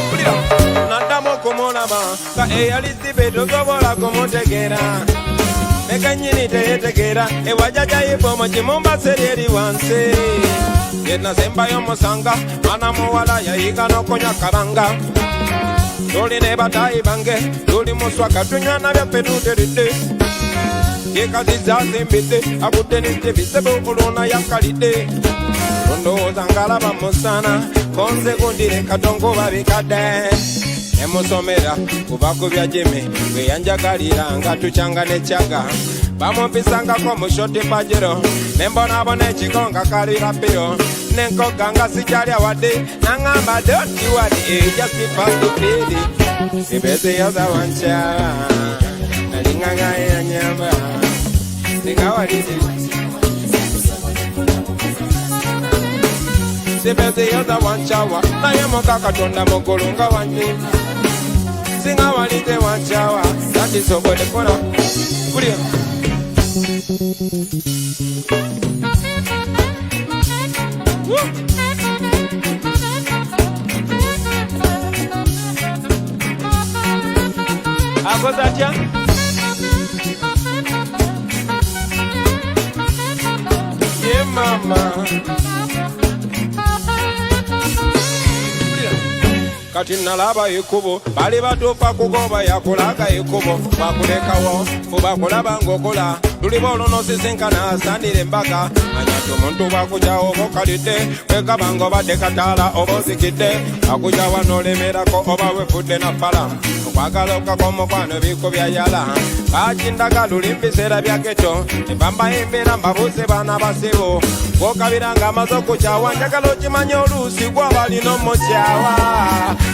naddamu kumulaba ka eyali sipe tosobola kumutegera meka nyini teyetegera ewajajayibomo kimumba seryeri wansi yenasembayo musanga mwana muwala yayiga nokonya karanga tuli ne batayi bange tuli muswaka tunywana byaffe tuteredde yekazi zazimbidde akudde nidde bisebo oluna yakalidde ondowooza ngalaba musana konze gundire katongo babikadde emusomera kuva ku bya jimi bwe yanjagalira nga tukyanga nekyaga bamumpisangako mu shoti pajero nembonabona ekigonga kalira piro nenkoga nga sikyalya wadde naŋŋamba don't worry just past the feeling sipesi yoza wanchawa nalinganga eyanyamba singa walite sipesi yoza wanchawa naye moka katonda mugulu nga wanyimba singa walite wanchawa zandisobode kola kulya akoze atya ye mama kati nalaba ekkubo bali batuufa kugoba yakulaga ekkubo bakulekawo fuba kulaba ng'okola luliba olunosisinkana asandira embaga manya nti omuntu bwakugyawo oba okalidde wekaba ng'obadde kataala oba ozikidde akugyawa n'olemerako oba wefudde na fala okwagala okakomukwano ebiko byayala bakindaga luli mbiseera bya geto nebambayimbira mbabuuze baana basibo gwokabiranga amaze okukyawa njagala okimanye oluusi gwabalina omukyawa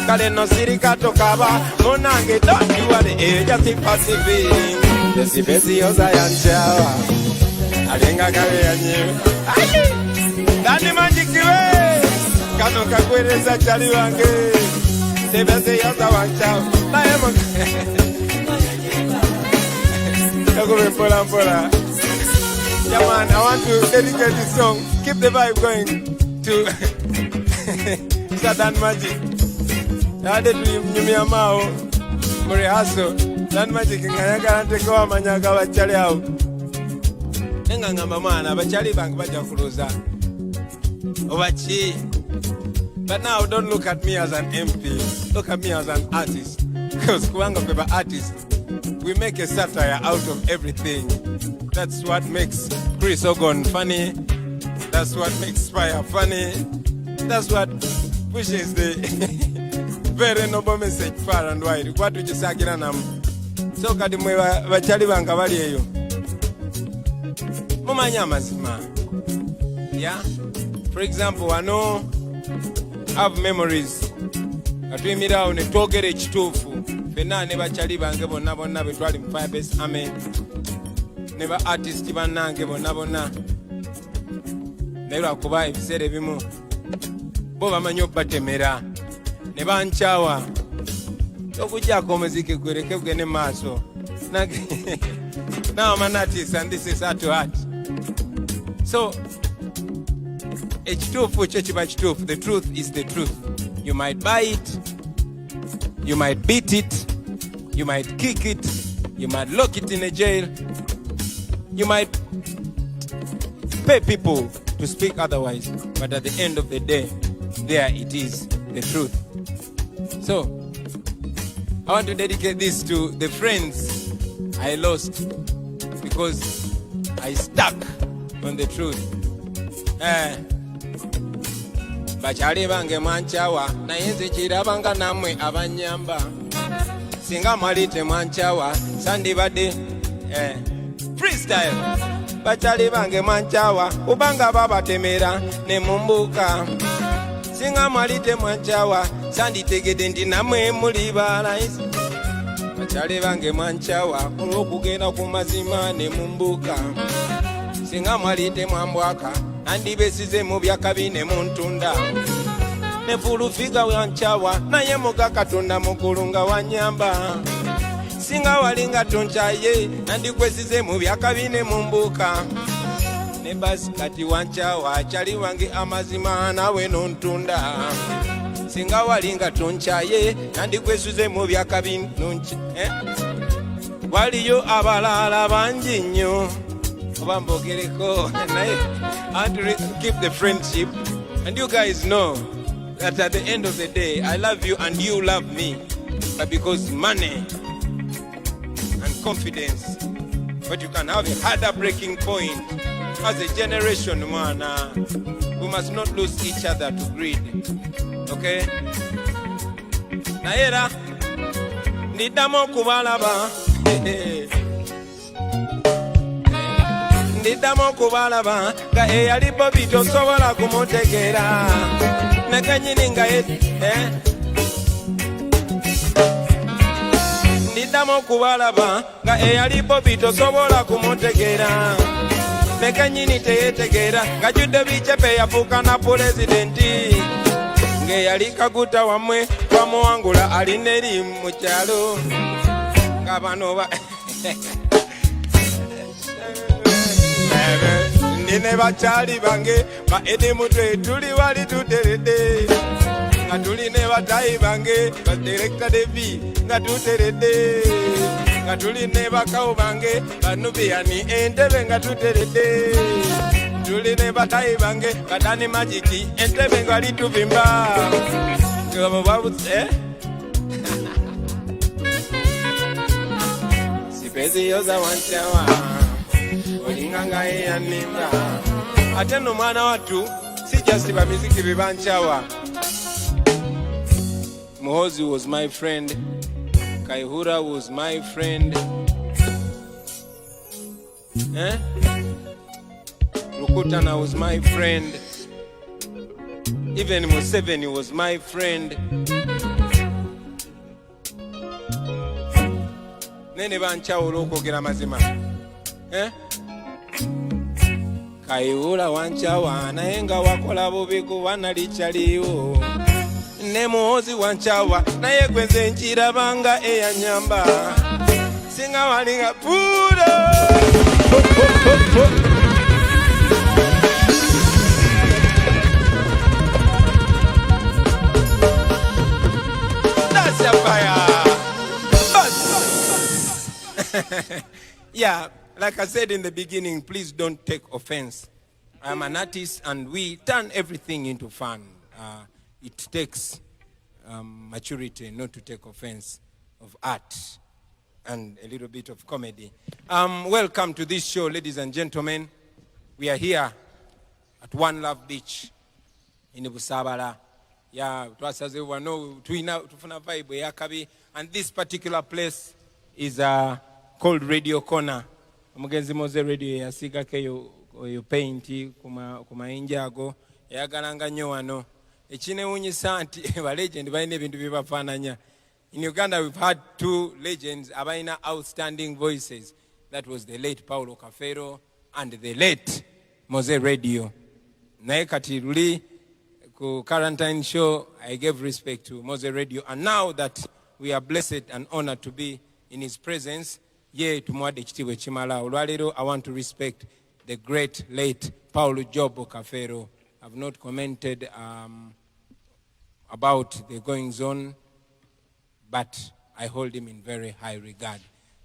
kale no sirika tokaba munange dondiwale ejasipasivi esipesi yoza yanchawa alenga gabe yanyewe dani manjikiwe kano kakwereza chali wange sipesi yoza wanchawa naye mo yakube mpola mpola. Yeah man, I want to dedicate this song. Keep the vibe going to Sadan Magic. I did Nyumia Mao, Murihaso, Dan Magic, and I can't take over Manyaga Bachali out. Nanganga man, Abachali Bank Bajakuruza. Ovachi. But now don't look at me as an MP, look at me as an artist. Because Kuanga Pepper artist, we make a satire out of everything. That's what makes Chris Ogon funny. That's what makes Spire funny. That's what pushes the very noble message far and wide. What would you say? So kadimwe bachali banga bali eyo. Mumanya mazima. Yeah. For example, I know have memories. Atwimira one togere ekituufu. Fena ne bachali bange bonna bonna betwali mu Fire Base Army. Neba artist bannange bonna bonna naye lwakuba ebiseera ebimu bo bamanyi obbatemera ne bankyawa okuggyako omuziki gwereke gugende maaso now I'm an artist and this is heart to heart. So ekituufu kyo kiba kituufu. The truth is the truth. You might buy it, you might beat it, you might kick it, you might lock it in a jail, you might pay people to speak otherwise, but at the end of the day, there it is, the truth. So, I want to dedicate this to the friends I lost because I stuck on the truth. Bachali bange mwanchawa naye nze kirabanga namwe abanyamba singa mwalite mwanchawa sandibadde freestyle. Bachali bange mwanchawa ubanga babatemera ne mumbuka singa mwalite mwanchawa sanditegede ndi namwe muli balaisi. Bachali bange mwanchawa olw'okugenda ku mazima ne mumbuka singa mwalite mwambwaka nandibesize mu byakabi ne muntunda ne fulufiga wanchawa naye muga Katonda mukulu nga wanyamba singa walinga tonchaye nandikwesize mu byakabi ne mumbuka ne basi kati wanchawa chali wange amazima nawe nontunda singa walinga tonchaye nandikwesize mu byakabi nonchi waliyo abalala bangi nnyo obambogereko naye I want to keep the friendship and you guys know that at the end of the day I love you and you love me, but because money and confidence, but you can have a harder breaking point as a generation, man. We must not lose each other to greed, okay? Naera nidamo kubalaba ndiddamu kubalaba nga eyali Bobi tosobola kumutegeera ne kanyini nga ndiddamu kubalaba nga eyali Bobi tosobola kumutegeera ne kanyini teyetegeera nga judde bicepe yafuuka na pulezidenti ng'eyali Kaguta wamwe bamuwangula alina eri mu kyalo nga bano nine bachali bange ba ede mutwe tuli wali tuterede nga tuli ne batayi bange ba director devi nga tuterede nga tuli ne bakawo bange banubiani entebe nga tuterede tuli ne batayi bange badani majiki entebe nga ali tuvimba ngabo babutse sipezi yoza wanchawa olinganga eyanimba ate no mwana watu si just ba muziki bibanchawa. Muhozi was my friend, Kaihura was my friend, Rukutana was my friend, even Museveni was my friend. Nene banchawo olw'okwogera mazima Kaihura wanchawa naye nga wakola bubi kuba nali kyaliwo ne Muhozi wanchawa naye gwenze nkirabanga eyanyamba singa walinga puro that's a fire. Yeah, like I said in the beginning, please don't take offense. I'm an artist and we turn everything into fun. It takes maturity not to take offense of art and a little bit of comedy. Welcome to this show, ladies and gentlemen. We are here at One Love Beach in Busabala. Yeah, tufuna vibe yakabi, and this particular place is called Radio Corner. Mugenzi Moze Radio yasiga ke yo painti kuma injago yagalanga nnyo wano ekinewunyisa nti ba legend balina ebintu bibafaananya. In Uganda we've had two legends abalina outstanding voices. That was the late Paulo Kafero and the late Moze Radio. Naye kati luli ku quarantine show I gave respect to Moze Radio, and now that we are blessed and honored to be in his presence, tumwadde ekitiibwa ekimala. Olwaleero I want to respect the great late Paulo Jobo Kafero. I've not commented about the goings on, but I hold him in very high regard.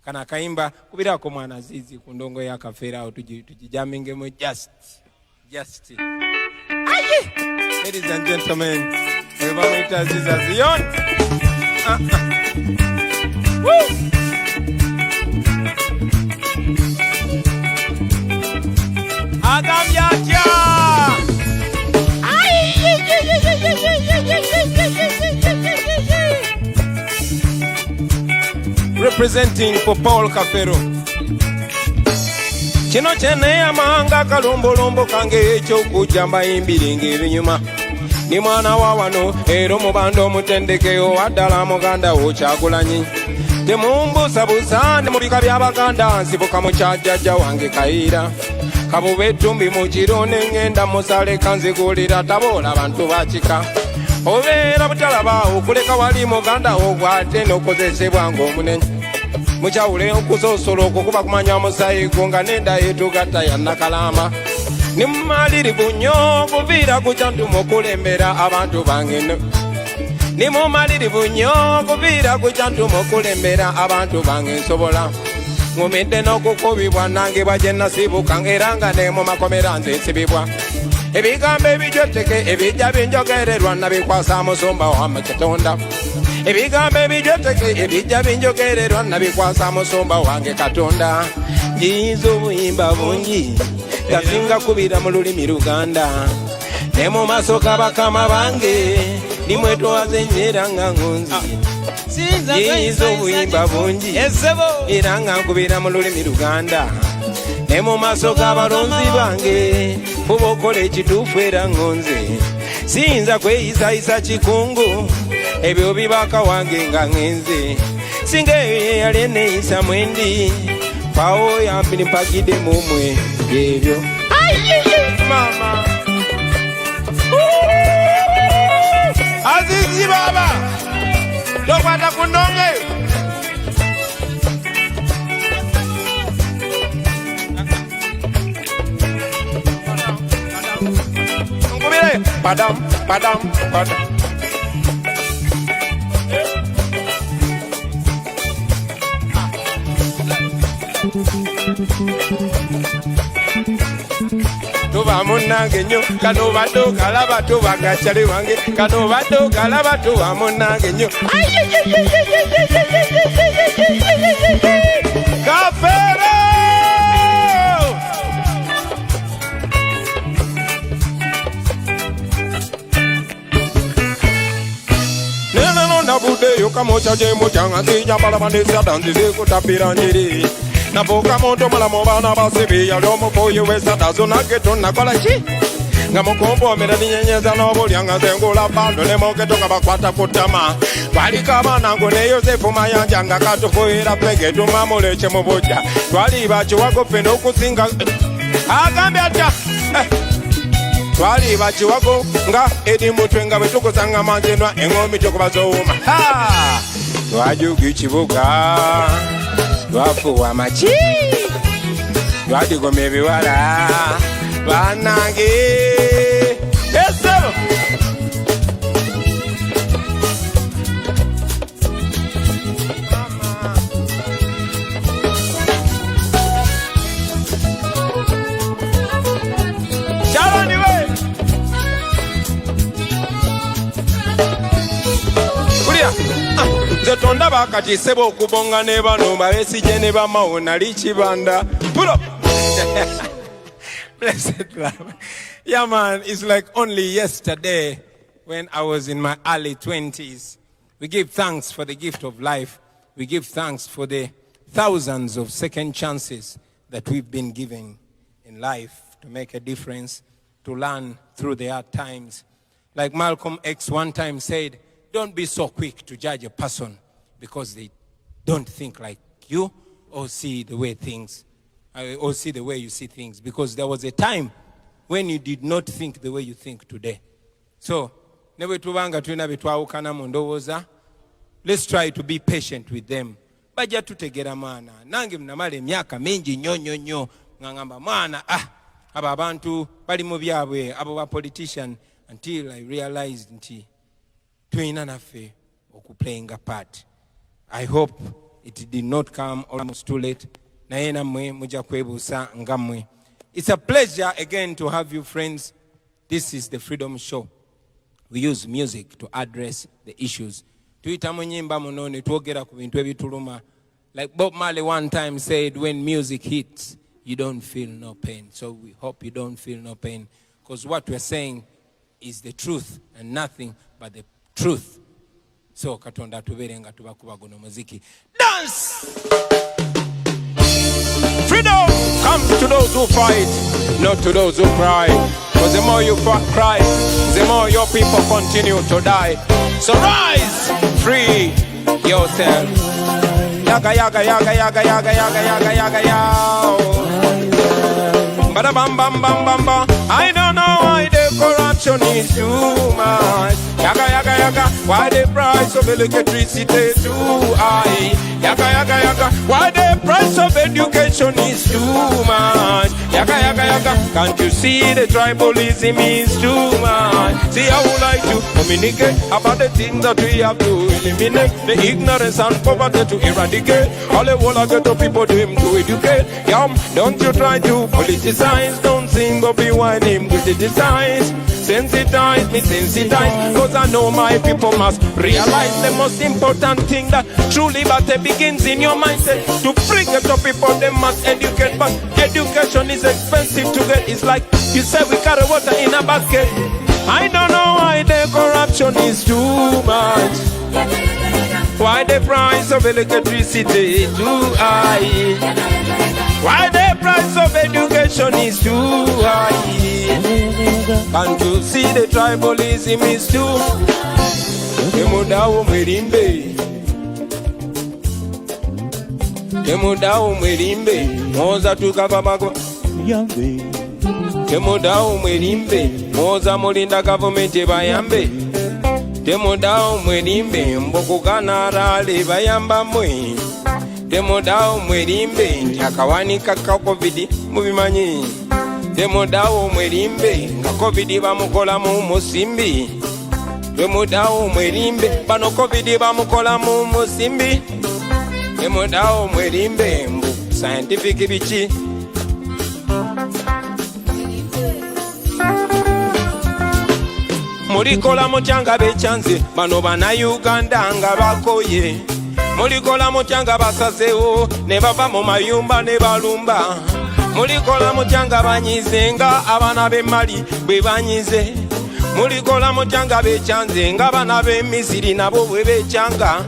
Kana kaimba kubirako mwana Azizi ku ndongo ya Kafero awo tujijamingemu just. Ladies and gentlemen, everyone it as Zion. Woo! Representing for Paul Kafero. kino kyeneyamanga kalombolombo kange ekyokujja mbayimbire ng'ebinyuma ni mwana wa wano era omubanda omutendekeyo waddala muganda wo Kyagulanyi temumbusabusa ne mu bika by'Abaganda nsibuka mu kyajjajja wange Kayiira kabuba ettumbi mu kiro ne ŋŋenda musale kanzigulira taboola abantu bakika obeera butalaba okuleka wali muganda wo gwate n'okozesebwa ng'omunene mukyawule okusosola okukuba kumanya omusayi gwo nga n'enda yetugatta yannakalamba ni mumalirivu nnyo okuviira ku kyantuma okulembera abantu bange ni mumalirivu nnyo okuviira ku kyantuma okulembera abantu bange nsobola ngumidde n'okukubibwa nange bwagye nasibuka era nga ne mu makomera nze nsibibwa ebigambo ebijoteke ebijja binjogererwa nabikwasa musumba wa Katonda ebigambo ebijoteke ebijja binjogererwa nabikwasa musumba wange Katonda njiyinza obuyimba bungi gasinga kubira mu lulimi Luganda ne mu maaso g'abakama bange nimwetwaze nnyera nga ngunzi njiyinza obuyimba bungi era nga nkubira mu lulimi Luganda ne mu maaso g'abalonzi bange fuba okola ekituufu era ngonze siyinza kweyisayisa kikungu ebyo bibaka wange nga ngenze singa eyo yeyali eneyisa mwendi pawo yambi mpagide mumwe ebyo mama Azizi baba tokwata ku ndonge nkubire padam padam padam tuba munange nnyo kano badde okalaba tuba gakyali wange kano badde okalaba tuba munange nnyo Kafero nabuddeyo kamoca gyemujanga nzijambala bandesya danzize kutapira njiri navuka muntu mulamu baana basibi yali omufuuyi w'esadazo nageto nakola ki nga mukumpoomera ninyenyeza n'obulyanga zengula bando ne moketo nga bakwata ku ttama baliko abaana ngo ne Yosefu Mayanja nga katufuuyira pege tumamuleke mu bujja twali bakiwago ffe n'okusinga agambye atya twali bakiwago nga eri mutwe nga bwe tukusanga manjenwa eŋomi tokubazoowuma twajuga ekibuga twafuwa amaki twadigoma ebiwala banange esebo kyalondiwe kulya nze tondaba kati sebo okubonga ne bano babesije ne bamawo nali kibanda pull up blessed love. Yeah man, it's like only yesterday when I was in my early 20s. We give thanks for the gift of life. We give thanks for the thousands of second chances that we've been given in life to make a difference, to learn through the hard times. Like Malcolm X one time said, don't be so quick to judge a person because they don't think like you or see the way you see things. Because there was a time when you did not think the way you think today. So, never tubanga tulina bitwawukana mu ndowooza. Let's try to be patient with them. Bajja tutegera mwana. Nange mnamala emyaka mingi nnyo ngangamba mwana abo abantu bali mu byabwe abo ba politician until I realized nti tulina naffe okuplaying a part. I hope it did not come almost too late. Naye nammwe mujja kwebuusa nga mmwe. It's a pleasure again to have you friends. This is the Freedom Show. We use music to address the issues. Tuyita mu nnyimba muno ne twogera ku bintu ebituluma. Like Bob Marley one time said, when music hits, you don't feel no pain. So we hope you don't feel no pain. Because what we're saying is the truth and nothing but the truth. So Katonda tubere nga tubakuba guno muziki. Dance! Freedom! Come to those who fight, not to those who cry. Cause the more you cry, the more your people continue to die. So rise, free yourself. Yaga yaga yaga yaga yaga yaga yaga yaga yaga. Bada bam bam bam bam bam. I don't know why the corruption is too much. Yaga yaga yaga. Why the price of electricity too high? Yaga yaga yaga. Why the price of education is too much? Yaga yaga yaga. Can't you see the tribalism is too much? See, I would like to communicate about the things that we have to eliminate, the ignorance and poverty to eradicate. All the whole of the people them to educate. Yum, don't you try to politicize. Don't sing Bobi Wine him criticize. Sensitize me, sensitize. Cause I know my people must realize the most important thing, that true liberty begins in your mindset. To bring it to people, they must educate. But education is expensive to get. It's like you say we carry water in a basket. I don't know why the corruption is too much. Why the price of electricity is too high? Why the price of education is too high? Can't you see the tribalism is too? Kemudao mwerimbe, kemudao mwerimbe, moza tukavabako. Kemudao mwerimbe, moza mulinda government bayambe. Temudao mwerimbe, mboko kanarale bayamba mwe. Temudao mwerimbe, akawanika ka COVID mubimanyi. Temudao mwerimbe, nga COVID bamukola mu musimbi. Temudao mwerimbe, bano COVID bamukola mu musimbi. Temudao mwerimbe, mbu scientific bichi. Mulikola muchanga bechanze, bano bana Uganda nga bakoye. Mulikola muchanga basasewo, ne bava mu mayumba ne balumba. Mulikola muchanga banyize nga abana b'Mali bwe banyize. Mulikola muchanga bechanze nga abana b'e Misiri nabo bwe bechanga.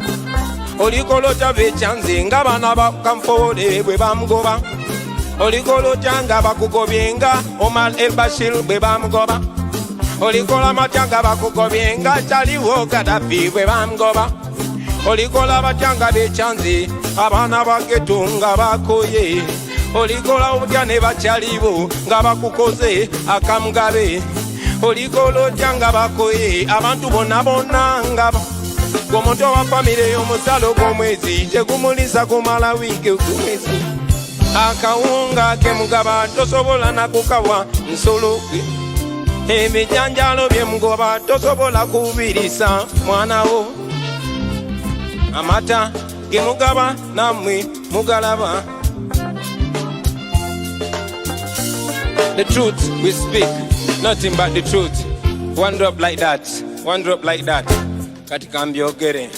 Olikolota bechanze nga abana ba Kamfole bwe bamugoba. Olikolota bakugobye nga Omar el-Bashir bwe bamugoba. Olikola matanga bakugobye nga Chaliwo Gaddafi bwe bamugoba. Olikola batanga bechanze abana bageto nga bakoye. Olikola obutya ne bachalibo nga bakukoze akamugabe. Olikola otanga bakoye abantu bonna bonna nga omuntu wa famire y'omusalo gw'omwezi tegumulisa kumala wiiki gw'omwezi. Akawunga kemugaba tosobola nakukawa nsolo. Emijanjalo byemugoba tosobola kubirisa mwanawo. Amata gemugaba namwe mugalaba. The truth we speak, nothing but the truth. One drop like that, one drop like that. Katika mbyogere.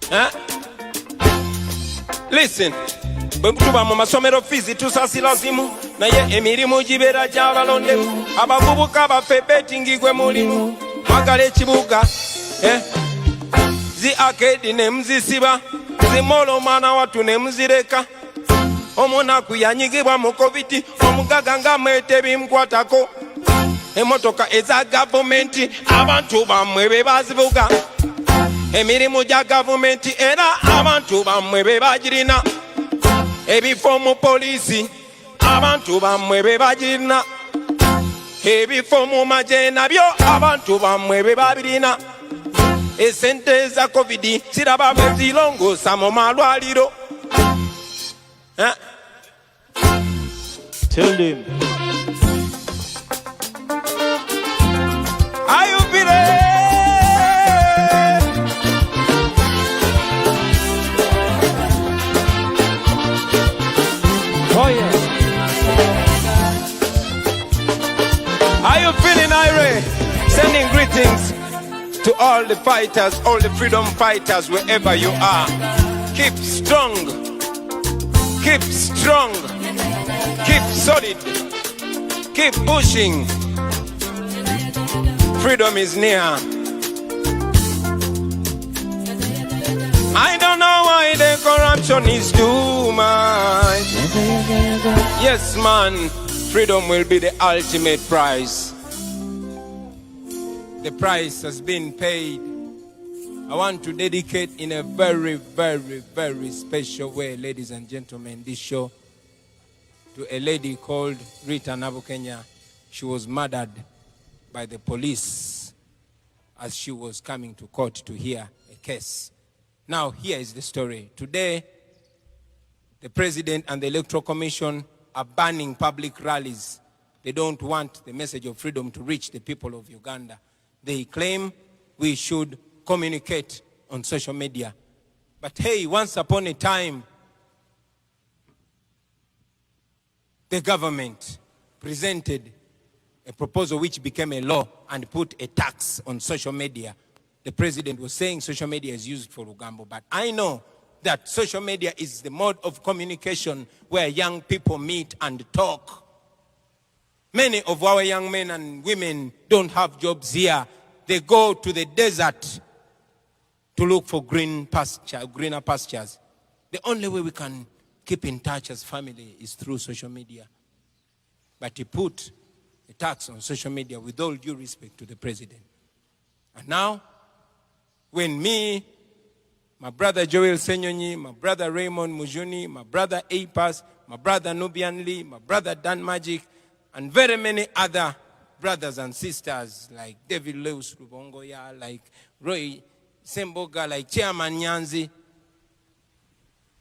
Huh? Listen. Bwemutuba mu masomero fizi tusasira zimu, naye emirimu gibera gy'abalondefu. Abavubuka baffe betingigwe mulimu. Mwagala ekibuga, zi akedi ne muzisiba, zimola omwana wattu ne muzireka. Omunaku yanyigibwa mu COVID, omugaga nga mwete bimukwatako. Emotoka eza gavumenti, abantu bammwe be bazivuga. Emirimu gya gavumenti era abantu bammwe be bagirina. Ebifo mu polisi, abantu bammwe be bagirina. Ebifo mu magye nabyo abantu bammwe be babirina. Esente za COVID siraba bwe zirongoosa mu malwaliro. Tell them. Are you feeling? Oh yeah. Are you feeling irate? Sending greetings to all the fighters, all the freedom fighters, wherever you are. Keep strong. Keep strong. Keep solid. Keep pushing. Freedom is near. I don't know why the corruption is too much. Yes, man, freedom will be the ultimate prize. The price has been paid. I want to dedicate in a very, very, very special way, ladies and gentlemen, this show to a lady called Rita Nabukenya. She was murdered by the police as she was coming to court to hear a case. Now, here is the story. Today, the President and the Electoral Commission are banning public rallies. They don't want the message of freedom to reach the people of Uganda. They claim we should communicate on social media. But hey, once upon a time, the government presented a proposal which became a law and put a tax on social media. The president was saying social media is used for Ugambo, but I know that social media is the mode of communication where young people meet and talk. Many of our young men and women don't have jobs here. They go to the desert to look for greener pastures. The only way we can keep in touch as family is through social media. But he put a tax on social media with all due respect to the president. And now, when me, my brother Joel Senyonyi, my brother Raymond Mujuni, my brother Apas, my brother Nubian Lee, my brother Dan Magic, and very many other brothers and sisters like David Lewis Rubongoya, like Roy Semboga, like Chairman Nyanzi,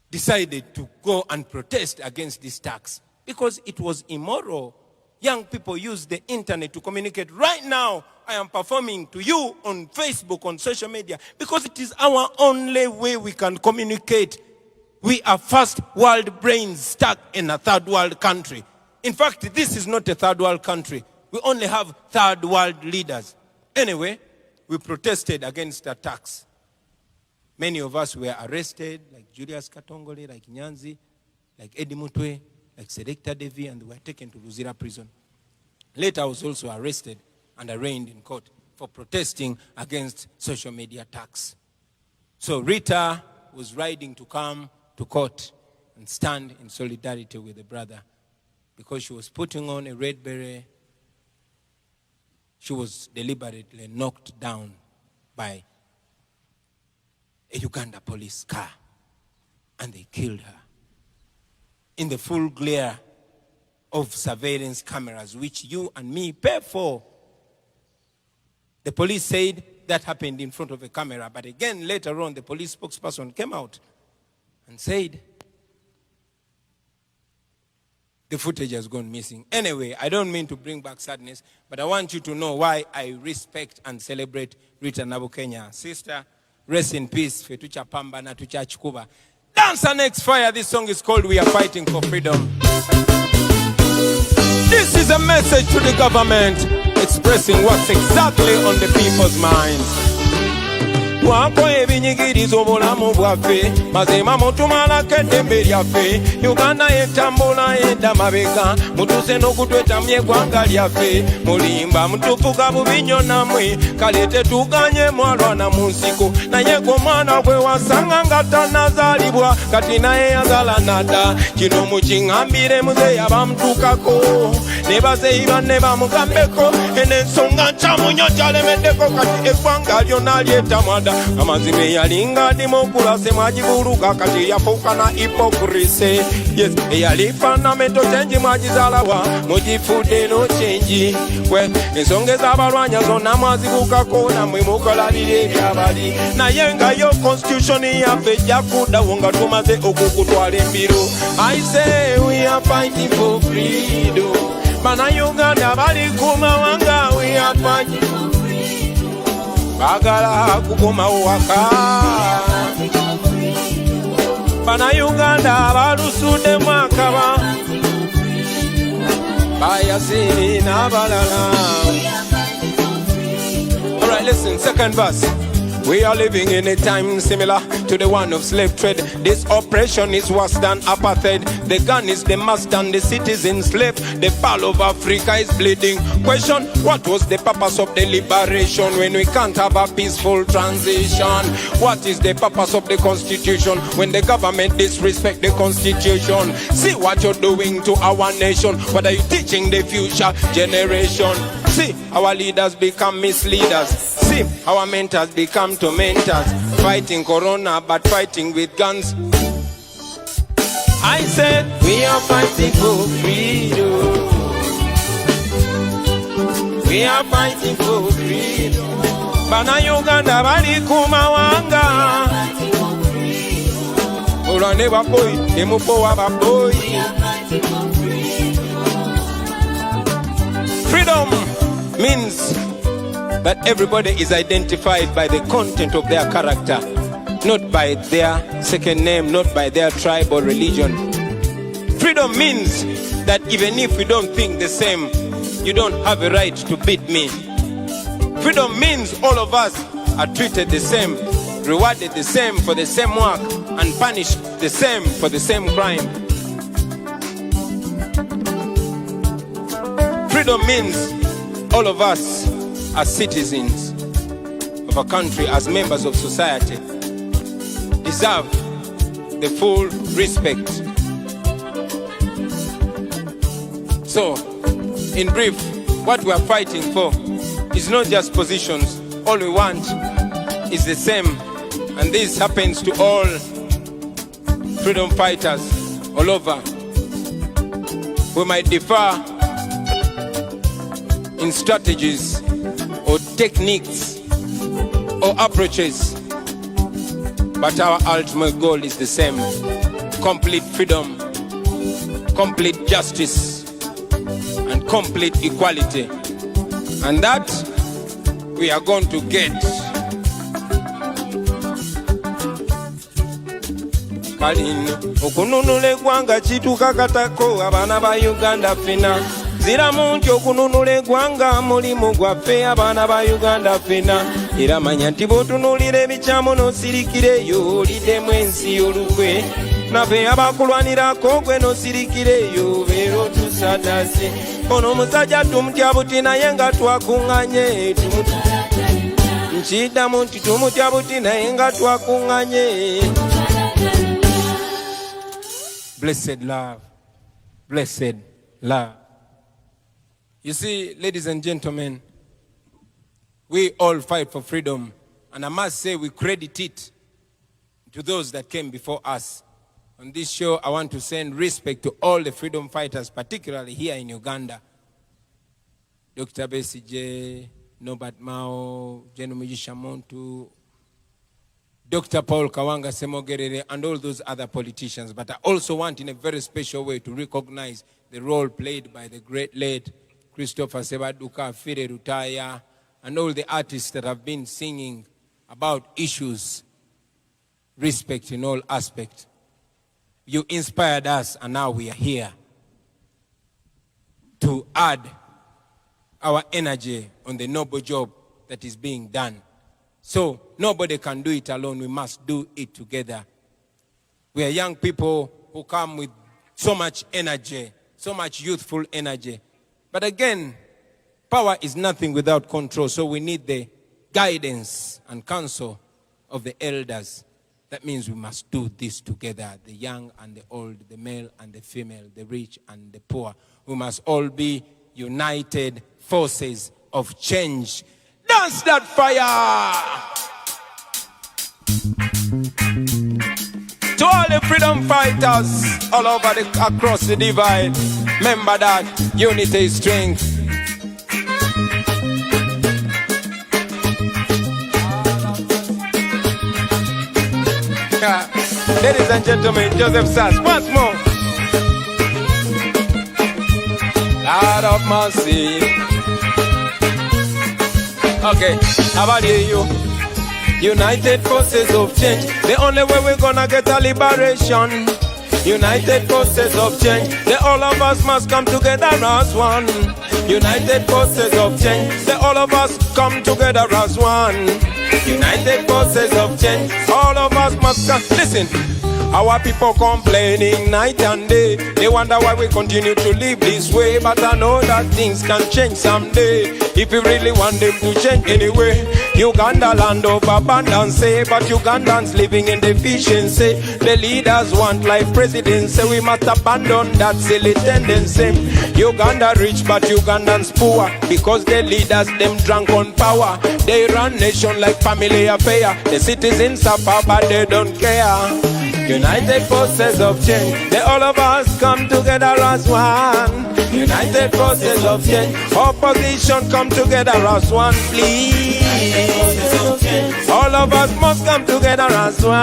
decided to go and protest against this tax because it was immoral. Young people use the internet to communicate. Right now, I am performing to you on Facebook, on social media, because it is our only way we can communicate. We are first world brains stuck in a third world country. In fact, this is not a third world country. We only have third world leaders. Anyway, we protested against the tax. Many of us were arrested, like Julius Katongole, like Nyanzi, like Eddie Mutwe, like Selecta Devi, and were taken to Luzira prison. Later, I was also arrested and arraigned in court for protesting against social media tax. So Rita was riding to come to court and stand in solidarity with the brother because she was putting on a red beret. She was deliberately knocked down by a Uganda police car, and they killed her in the full glare of surveillance cameras, which you and me pay for. The police said that happened in front of a camera, but again, later on, the police spokesperson came out and said the footage has gone missing. Anyway, I don't mean to bring back sadness, but I want you to know why I respect and celebrate Rita Nabukenya. Sister, rest in peace. Fetucha Pamba na tucha chikuba. Dancer next fire. This song is called We Are Fighting for Freedom. This is a message to the government expressing what's exactly on the people's minds. Wako ebinyigiriza obulamu bwaffe mazima mutumalako eddembe lyaffe Uganda yetambula yedda mabega mutuse n'okutwetamya eggwanga lyaffe mulimba mutufuga bubi nnyo nammwe kale tetuganye mwalwana mu nsiko naye gwe omwana gwe wasanga nga tannazaalibwa kati naye yazala nadda kino mukiŋŋambire muzeeyi abamutuukako ne bazeeyi banne bamugambeko en'ensonga nkyamu nnyo gyalemeddeko kati eggwanga lyonna lyetamwada amazime yalinga demokrasi mwagibuluga kati yafuuka na hypocrisy. Yes, eyali fundamental change mwagizalawa mugifudde no change. Ensonga ez'abalwanya zonna mwazibukako namwe mukolalira ebyabali naye nga yo constitution yaffe ejja kuddawo nga tumaze okukutwala embiro. I say we are fighting for freedom. Bannayuganda bali ku mawanga, we are fighting for freedom. Bagala kukomawo waka Bannayuganda balusudde mwakaba bayasiri n'abalala. Alright, listen, second verse. We are living in a time similar to the one of slave trade. This oppression is worse than apartheid. The gun is the master and the citizen slave. The pearl of Africa is bleeding. Question, what was the purpose of the liberation when we can't have a peaceful transition? What is the purpose of the constitution when the government disrespect the constitution? See what you're doing to our nation. What are you teaching the future generation? See, our leaders become misleaders. See, our mentors become tormentors. Fighting corona but fighting with guns. I said, we are fighting for freedom. We are fighting for freedom. Bana Uganda bali kumawanga. Olane baboy, emupo wa baboy. Freedom means that everybody is identified by the content of their character, not by their second name, not by their tribe or religion. Freedom means that even if we don't think the same, you don't have a right to beat me. Freedom means all of us are treated the same, rewarded the same for the same work, and punished the same for the same crime. Freedom means all of us as citizens of a country, as members of society, deserve the full respect. So, in brief, what we are fighting for is not just positions. All we want is the same. And this happens to all freedom fighters all over. We might differ in strategies or techniques or approaches, but our ultimate goal is the same: complete freedom, complete justice, and complete equality. And that we are going to get. Kalino okununula eggwanga kituuka katako abaana ba Uganda fina. Ziramu nti okununula eggwanga mulimu gwaffe abaana ba Uganda fina. Era manya nti bw'otunuulira ebikyamu n'osirikireyo oliddemu ensi olukwe. Naffe abakulwanirako gwe n'osirikireyo beera otusadase. Ono omusajja tumutya buti naye nga twakuŋŋanye. Nkiddamu nti tumutya buti naye nga twakuŋŋanye. Blessed love. Blessed love. You see, ladies and gentlemen, we all fight for freedom. And I must say we credit it to those that came before us. On this show, I want to send respect to all the freedom fighters, particularly here in Uganda. Dr. Besigye, Norbert Mao, Mugisha Muntu, Dr. Paul Kawanga Semogerere, and all those other politicians. But I also want in a very special way to recognize the role played by the great late Christopher Sebaduka, Fire Rutaya, and all the artists that have been singing about issues, respect in all aspects. You inspired us, and now we are here to add our energy on the noble job that is being done. So nobody can do it alone. We must do it together. We are young people who come with so much energy, so much youthful energy. But again, power is nothing without control. So we need the guidance and counsel of the elders. That means we must do this together. The young and the old, the male and the female, the rich and the poor. We must all be united forces of change. Dance that fire! To all the freedom fighters all over across the divide, remember that unity is strength. Ladies and gentlemen, Joseph Sass, once more. Lord of mercy. Okay, how about you? United forces of change. The only way we're gonna get a liberation. United forces of change. The all of us must come together as one. United forces of change. Say all of us come together as one. United forces of change. All of us must come. Listen. Our people complaining night and day. They wonder why we continue to live this way. But I know that things can change someday, if we really want them to change anyway. Uganda land of abundance, but Ugandans living in deficiency. The leaders want life presidency. We must abandon that silly tendency. Uganda rich but Ugandans poor, because the leaders them drunk on power. They run nation like family affair. The citizens suffer but they don't care. United forces of change. They all of us come together as one. United forces of change. Opposition come together as one, please. All of us must come together as one.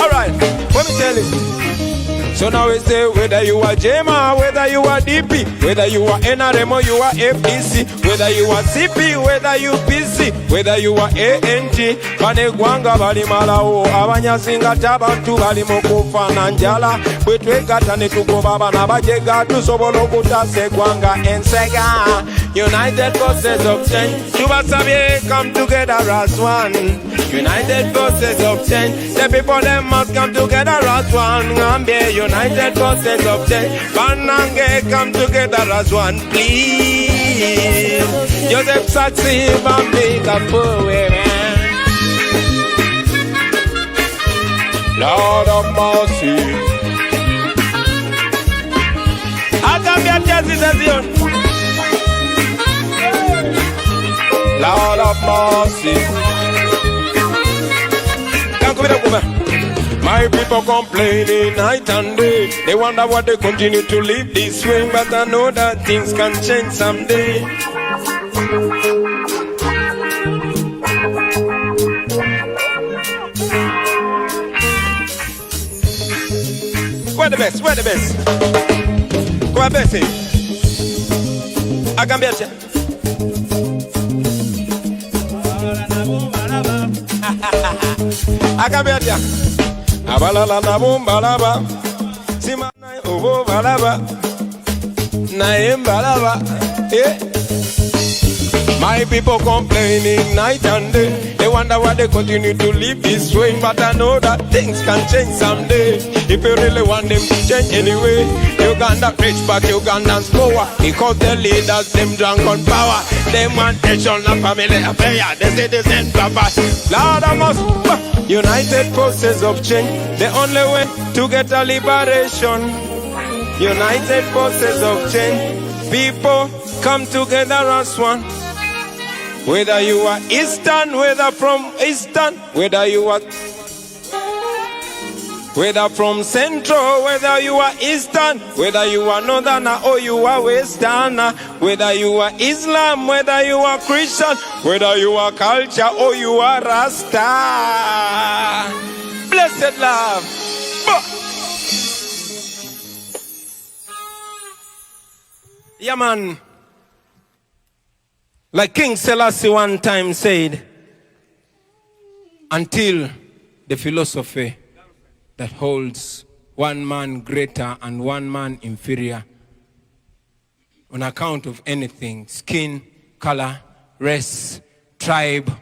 Alright, let me tell you. So now we say whether you are JMA, whether you are DP, whether you are NRM or you are FDC, whether you are CP, whether you PC, whether you are ANG, banegwanga bali malao, abanyasinga tabantu bali mukufa na njala, bwetwegata ne tugoba abana bajega tusobola okutasegwanga ensega. United forces of change, tubasabye come together as one. United forces of change, the people them must come together as one. United forces of change, Banange come together as one, please. Joseph Saxi, Bambika, man. Lord of mercy. I can be a justice. Lord of mercy. My people complaining night and day. They wonder why they continue to live this way. But I know that things can change someday. Where the best? Where the best? Go ahead, Bessie. I can be a chef. I can be a chef. Abalala na bombalaba, simana obo balaba, na embalaba. My people complaining night and day. They wonder why they continue to live this way. But I know that things can change someday, if you really want them to change anyway. Uganda rich but Ugandans poor, because the leaders them drunk on power. They want nation and family affair. The citizens papa. Lord of us, United forces of change, the only way to get a liberation. United forces of change, people come together as one. Whether you are Eastern, whether from Eastern, whether you are from Central, whether you are Eastern, whether you are Northern or you are Western, whether you are Islam, whether you are Christian, whether you are culture or you are Rasta. Blessed love. Yeah, man. Like King Selassie one time said, until the philosophy that holds one man greater and one man inferior on account of anything, skin, color, race, tribe,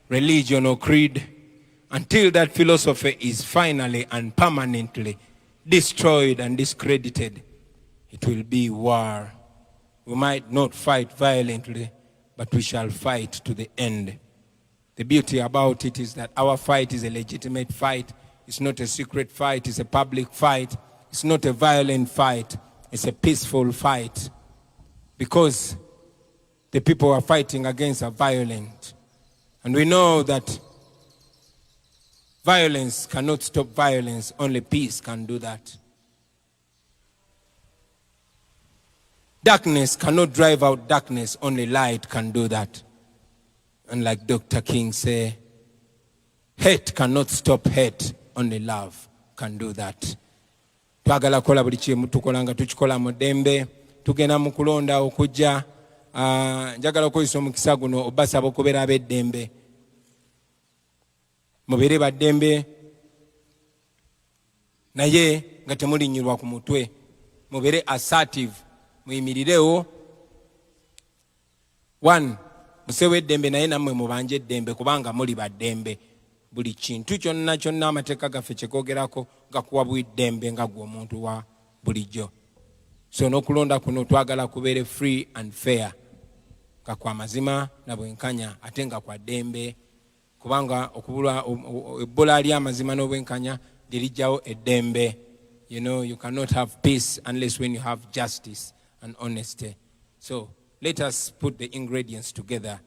religion or creed, until that philosophy is finally and permanently destroyed and discredited, it will be war. We might not fight violently, but we shall fight to the end. The beauty about it is that our fight is a legitimate fight. It's not a secret fight, it's a public fight. It's not a violent fight, it's a peaceful fight. Because the people are fighting against are violent. And we know that violence cannot stop violence, only peace can do that. Darkness cannot drive out darkness, only light can do that. And like Dr. King say, hate cannot stop hate, only love can do that. Twagala kola buli kimu tukolanga tukikola mu ddembe, tugenda mu kulonda okujja, njagala okozesa omukisa guno obasaba okubeera ab'eddembe. Mubeere baddembe naye nga temulinyirwa ku mutwe. Mubeere assertive muyimirirewo. 1 musewe eddembe naye nammwe mubanje eddembe kubanga muli baddembe. Buli kintu kyonna kyonna amateeka gaffe kyekoogerako gakuwa bw'eddembe nga gwe omuntu wa bulijjo. So n'okulonda kuno twagala kubeere free and fair, nga kwa mazima na bwenkanya ate nga kwa ddembe, kubanga okubula ebbula ly'amazima n'obwenkanya lirijjawo eddembe. You know, you cannot have peace unless when you have justice and honesty. So let us put the ingredients together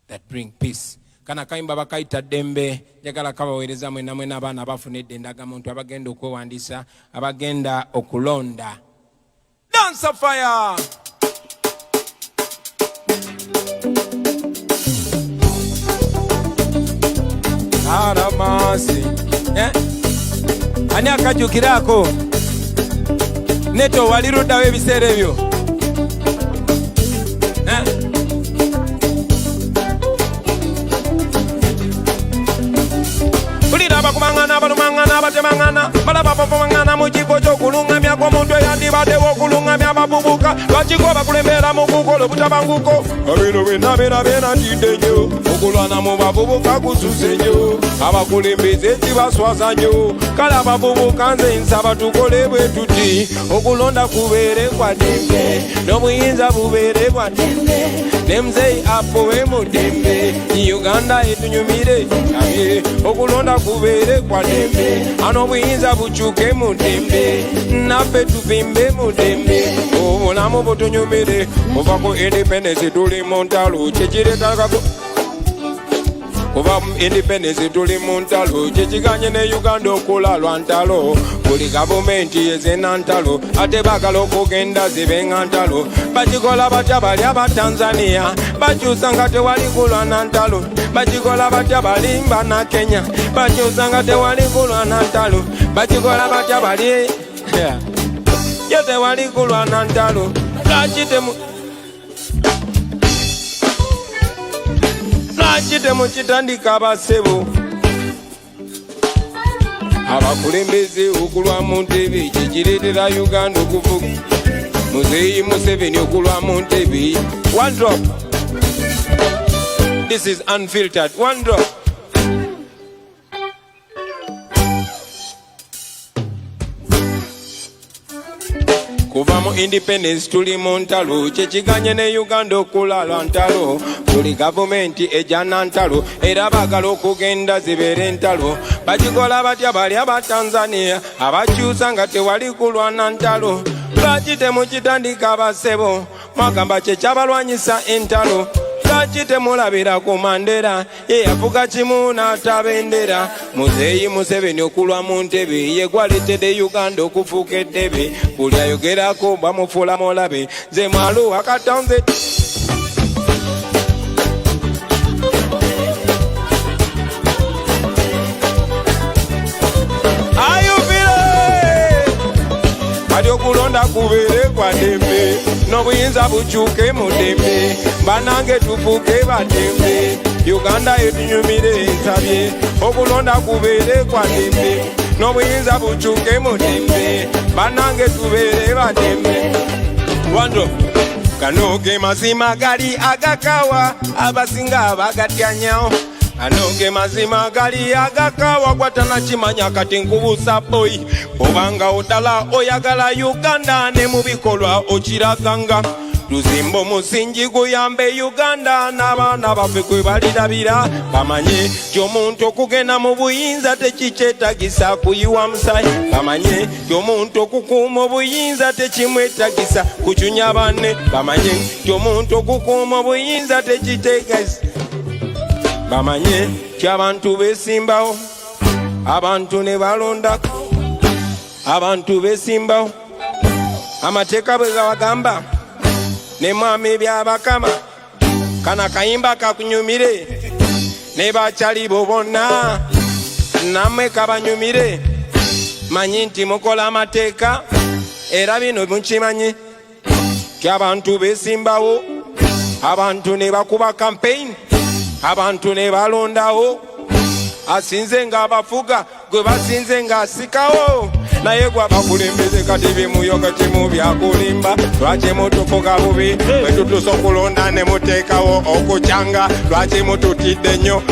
that bring peace. Kana kayimba bakaita ddembe, njagala kabaweereza mwena mwena abaana abafunidde endagamuntu abagenda okwewandiisa, abagenda okulonda. Dance of fire! Aramasi. Ani akajukirako? Neto waliruddawo ebiseera ebyo. Abakubangana abalumangana abatemangana balaba bavumangana mu kifo ky'okulungamya kw'omuntu eyandibaddewo okulungamya abavubuka lwakiko bakulembera mu kukola obutabanguko. Bino byonna beera ntidde nnyo okulwana mu bavubuka kususe nnyo abakulembeze kibaswaza nnyo. Kale abavubuka nze nsaba tukole bwe tuti okulonda kubeere kwa ddembe n'obuyinza bubeere bwa ddembe ne muzeeyi apowe mu ddembe. Uganda etunyumire abye okulonda kubeere kwa ddembe n'obuyinza bukyuke mu ddembe naffe tuvimbe mu ddembe obulamu butunyumire kuva ku independence tuli mu ntalo kyekireetagako kuva mu independence tuli mu ntalo kyekiganye ne Uganda okula lwa ntalo. Buli gavumenti yezena ntalo ate baagala okugenda zibenga ntalo. Bakikola batya bali aba Tanzania bakyusa nga tewali kulwana ntalo. Bakikola batya bali mbana Kenya bakyusa nga tewali kulwana ntalo. Bakikola batya bali ye tewali kulwana ntalo. Lwaki mukitandika abasebo abakulembeze okulwa mu ntebe kyekireetera Uganda okuvuga. Muzeeyi Museveni okulwa mu ntebe. One drop. This is unfiltered. One drop. Kuva mu independence tuli mu ntalo kyekiganye ne Uganda okula lwa ntalo. Buli gavumenti ejana ntalo era baagala okugenda zibeere ntalo. Bakikola batya bali aba Tanzania abakyusa nga tewali kulwana ntalo. Lwaki temukitandika abasebo mwagamba kyekyabalwanyisa entalo. Lwaki temulabira ku Mandela ye yavuga kimu n'atabendera. Muzeeyi Museveni okulwa mu ntebe ye gwaleetedde Uganda okufuuka eddebe. Buli ayogerako bamufuula mulabe nze mwalu akatonze. Kati okulonda kubeere kwa ddembe n'obuyinza bukyuke mu ddembe banange tufuuke baddembe. Uganda etunyumire nsabye okulonda kubeere kwa ddembe n'obuyinza bukyuke mu ddembe banange tubeere baddembe. Wando kano ge mazima gali agakawa abasinga bagatyanyawo. Ano ge mazima gali agakawa gwatana kimanya kati nkubuusa boy obanga odala oyagala Uganda ne mu bikolwa okiraganga. Tuzimba omusingi guyambe Uganda n'abaana baffe kwe balirabira bamanye ky'omuntu okugenda mu buyinza tekikyetagisa kuyiwa musaayi. Bamanye ky'omuntu okukuuma obuyinza tekimwetagisa kucunya banne. Bamanye ky'omuntu okukuuma obuyinza tekiteegeza. Bamanye ky'abantu beesimbawo abantu ne balondako abantu beesimbawo amateeka bwe gabagamba ne mwami byabakama. Kana kayimba kakunyumire ne bakyali bo bonna nammwe kabanyumire. Manyi nti mukola amateeka era bino mukimanyi ky'abantu beesimbawo abantu ne bakuba campaign abantu ne balondawo asinze nga abafuga gwe basinze nga asikawo naye gwa bakulembeze kati bimuyoga kimu byakulimba lwaki mutufuga bubi bwe tutusa okulonda ne muteekawo okukyanga lwaki mututidde nnyo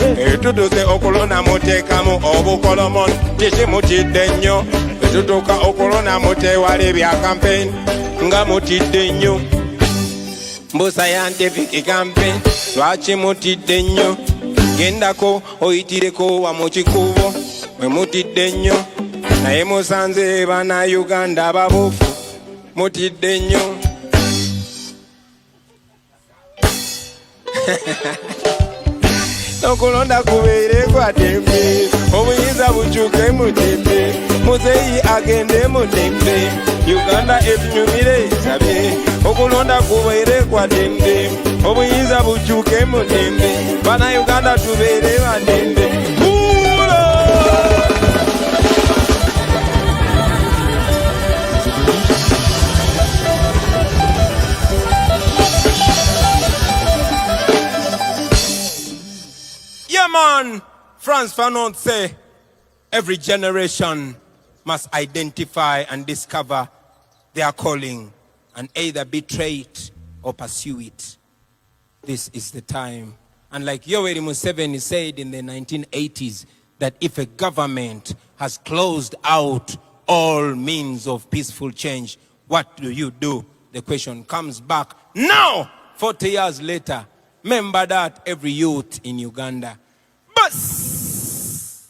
tutuse okulonda muteekamu obukolomoni kiki mutidde nnyo bwe tutuuka okulonda muteewala ebya campaign nga mutidde nnyo mbu scientific campaign lwaki mutidde nnyo gendako oyitireko wa mu kikubo mwe mutidde nnyo naye musanze bana Uganda ababuufu mutidde nnyo okulonda kubeere kwa ddembe obuyinza bukyuke mu ddembe muzeeyi agende mu ddembe Uganda etunyumire esabye okulonda kubeere kwa ddembe obuyinza bukyuke mu ddembe bana Uganda tubeere ba ddembe. Yeah, man. Frantz Fanon say, every generation must identify and discover their calling and either betray it or pursue it. This is the time. And like Yoweri Museveni said in the 1980s, that if a government has closed out all means of peaceful change, what do? The question comes back now, 40 years later. Remember that, every youth in Uganda. Bus!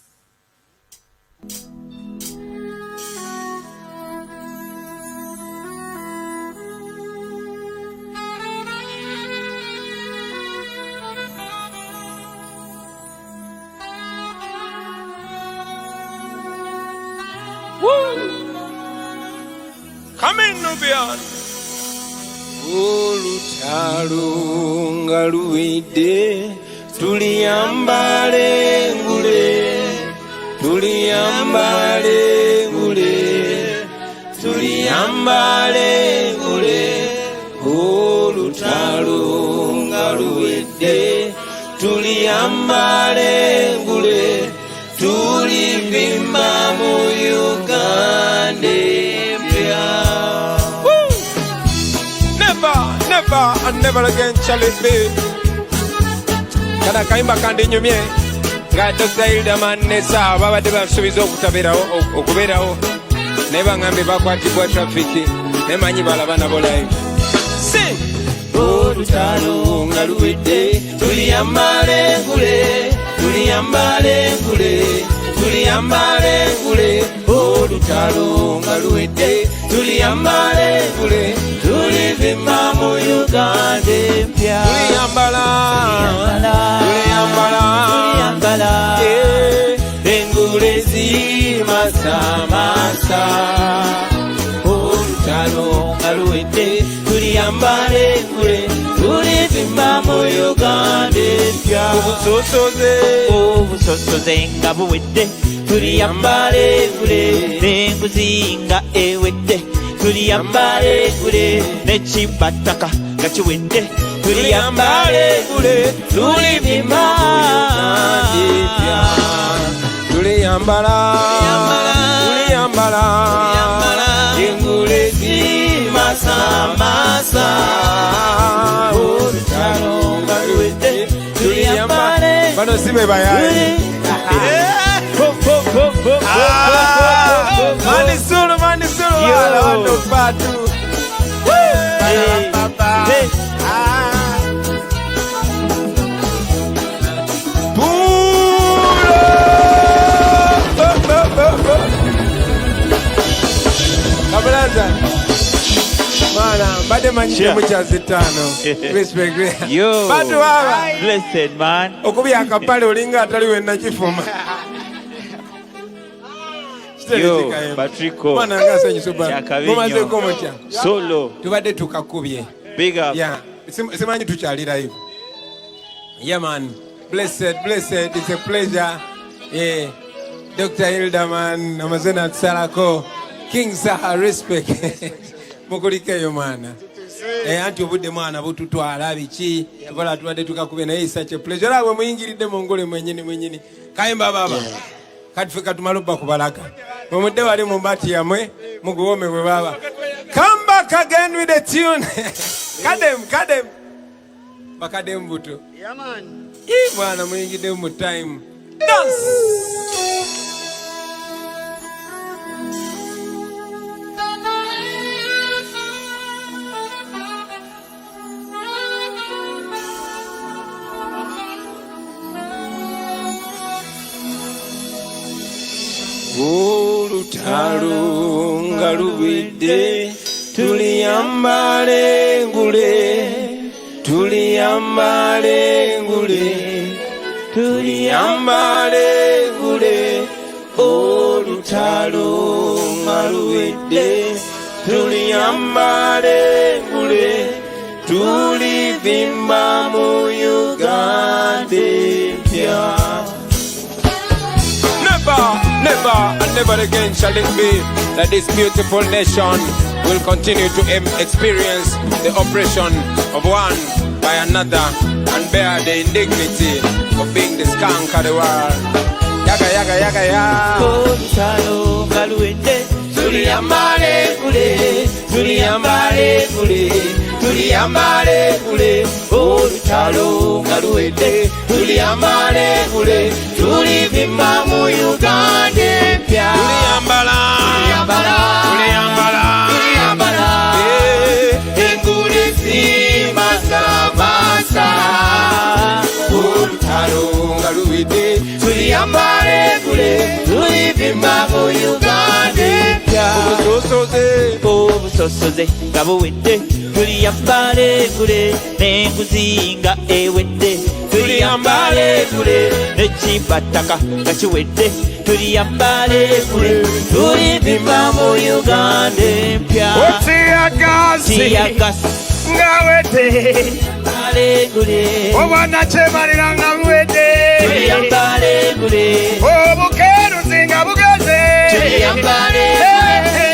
Woo! Come in, Nubian. Olutalo nga luwedde tuliyambale ngule tuliyambale ngule tuliyambale ngule olutalo nga luwedde tuliyambale ngule tulivimba mu Uganda empya. Never and never again shall it be. Kana kaimba kandi nyumye nga Dr. Hildaman Nessa babadde basuubiza okubeerawo naye baŋŋambye bakwatibwa trafiki nemanyi balaba nabo live. Olutalo nga luwedde tuliyambale ngule tuliyambale ngule tuliyambale ngule olutalo nga luwedde tuliyambale ngule tulivimba mu Uganda empya. Tuliyambala engule zimasamasa olutalo nga luwedde tuliyambale engule tulivimba mu Uganda empya. Obusosoze nga buwedde tuliyambale engule n'enguzi nga ewedde tuliyambale engule n'ekibataka nga kiwedde tuliyambale engule tulivimba tuliyambala engule zimasamasa olutalo nga luwedde tuliyambale bano si be bayayi Manisuru wala watu patu Kabalaza Mana bade manjike muchazi tano Respect Yo Batu wawa Blessed man Okubi akapale ulinga ataliwe na chifuma Yo, Patrico. Mwana ngasa nyisuba. Mumaze komocha. Solo. Tubade tukakubye. Big up. Yeah. Simanyi tuchalira hivyo. Yeah man. Blessed. It's a pleasure. Yeah. Dr. Hildaman, Amazena Tsarako. King Saha, respect. Mukulikeyo mana. Anti obudde mwana bututwala biki. Tubala tubade tukakubye na it's such a pleasure. Awe muyingiridde mongole mwenyini. Kayimba baba. Kati fika tumaloba kubalaka. Omudde wali mu mbati yamwe muguwome bwe baba. Come back again with a tune. Kadem. Bakadem buto. Yeah, man. Bwana muyingidde mu time. Dance. Olutalo nga luwedde tuliyambale ngule olutalo nga luwedde tuliyambale ngule tulivimba mu Uganda empya. Never and never again shall it be that this beautiful nation will continue to experience the oppression of one by another and bear the indignity of being the skunk of the world. Yaga. Olutalo nga luwedde Tuliyambale ngule olutalo nga luwedde tuliyambale ngule tulivimba mu Uganda empya. Tuliyambala engule zimasamasa olutalo nga luwedde tuliyambale ngule tulivimba mu Uganda empya. obusosoze nga buwedde tuliyambale ngule n'enguzi nga ewedde tuliyambale ngule n'ekibataka nga kiwedde tuliyambale ngule tulivimba mu Uganda empya. Otiyagasi nga wedde obwana kyemalira nga buwedde tuliyambale ngule obukeruzi nga bugeze tuliyambale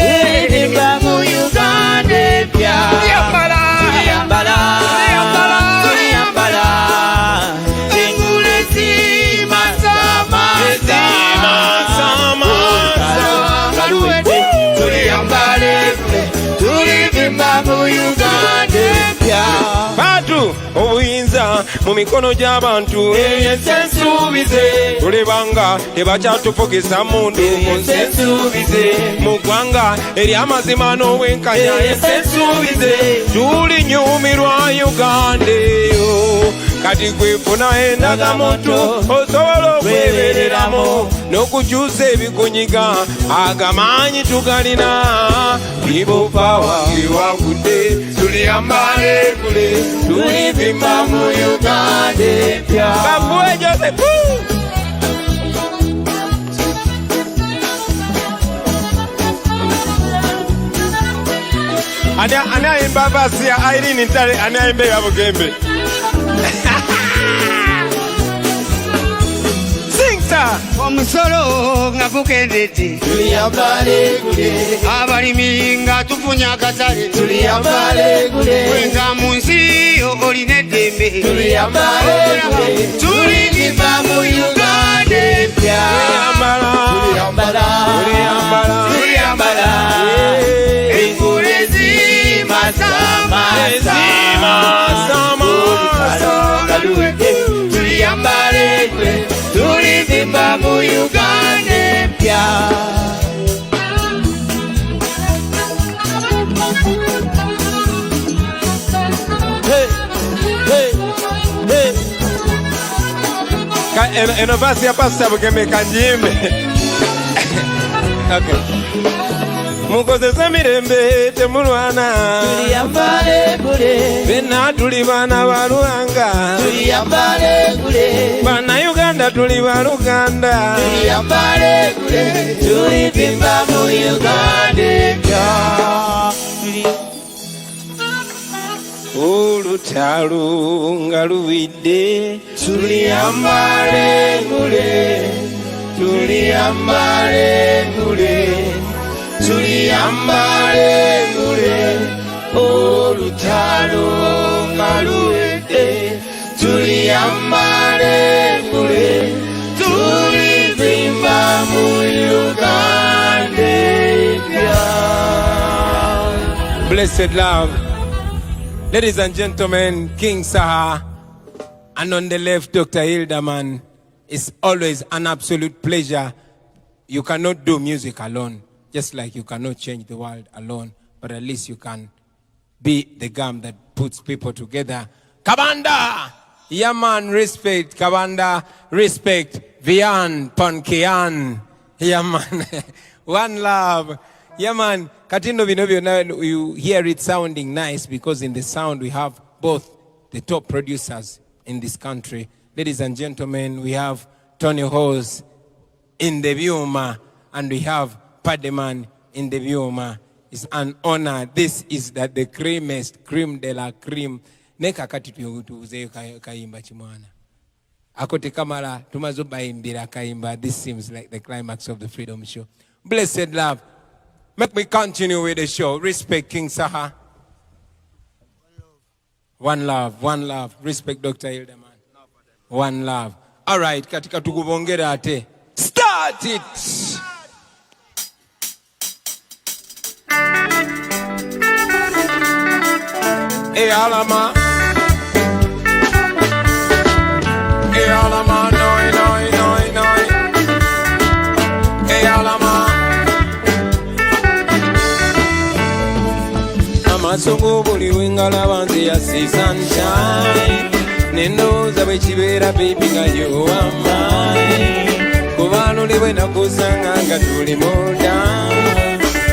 tulivimba mu Uganda empya. Tuliyambala engule zimasamasa nga luwedde tuliyambale tulivimba mu Uganda empya. Bantu obuyinza mu mikono gy'abantu ensensuubize tulebanga tebakyatufugisa mundu ensensuubize mu ggwanga eri amazima n'obwenkanya ensensuubize tulinyumirwa Uganda eyo kati gwefuna endagamoto osobola okwebereramu n'okukyusa ebikunyiga agamaanyi tugalina people power iwagudde tuliyambale ngule tulivimba mu Uganda empya. Kafuwe Joseph. Ani ayimba basi ya Irene Ntale, ani ayimba ya Bugembe. Singta Omusolo nga gukendedde tuliyambale ngule abalimi nga tufunya akatale tuliyambale ngule wenga mu nsi olina eddembe tuliyambale ngule tulivimba mu Uganda empya. Tuliyambala engule zimasamasa nga luwedde tuliyambale ngule tulivimba mu Uganda empya. eno basi ya Pastor Bugembe kanjimbe. Okay. Mukozese mirembe temulwana Tuliyambale ngule bena tuli bana ba Luhanga tuliyambale ngule bana Uganda tuli ba Luganda tuliyambale ngule tulivimba mu Uganda empya. olutalo nga luwidde tuliyambale ngule olutalo nga luwedde tuliyambale ngule tulivimba mu Uganda. Blessed love. Ladies and gentlemen, King Saha. And on the left, Dr. Hilderman. It's always an absolute pleasure. You cannot do music alone, just like you cannot change the world alone, but at least you can be the gum that puts people together. Kabanda! Yeah, man, respect. Kabanda, respect. Vian, Pankian. Yeah, man. One love. Yeah, man. Katindo Vinovio, you hear it sounding nice because in the sound we have both the top producers in this country. Ladies and gentlemen, we have Tony Hose in the Viuma, and we have Pademan in the Viuma. It's an honor. This is the creamiest, cream de la cream. Neka kati tuuze kaimba chimwana. Akote kamara, tumazuba imbira kaimba. This seems like the climax of the Freedom Show. Blessed love. Make me continue with the show. Respect King Saha. One love, one love. Respect Dr. Hilderman. One love. All right, katika tukubongera ate. Start it! Hey, Alama. Hey, Alama, noi, noi, noi, noi. Hey, Alama. Amasungu buli wingala banzi ya see sunshine. Nendo zabe chibera baby nga you are mine. Kubano liwe na kusanga nga tuli moda.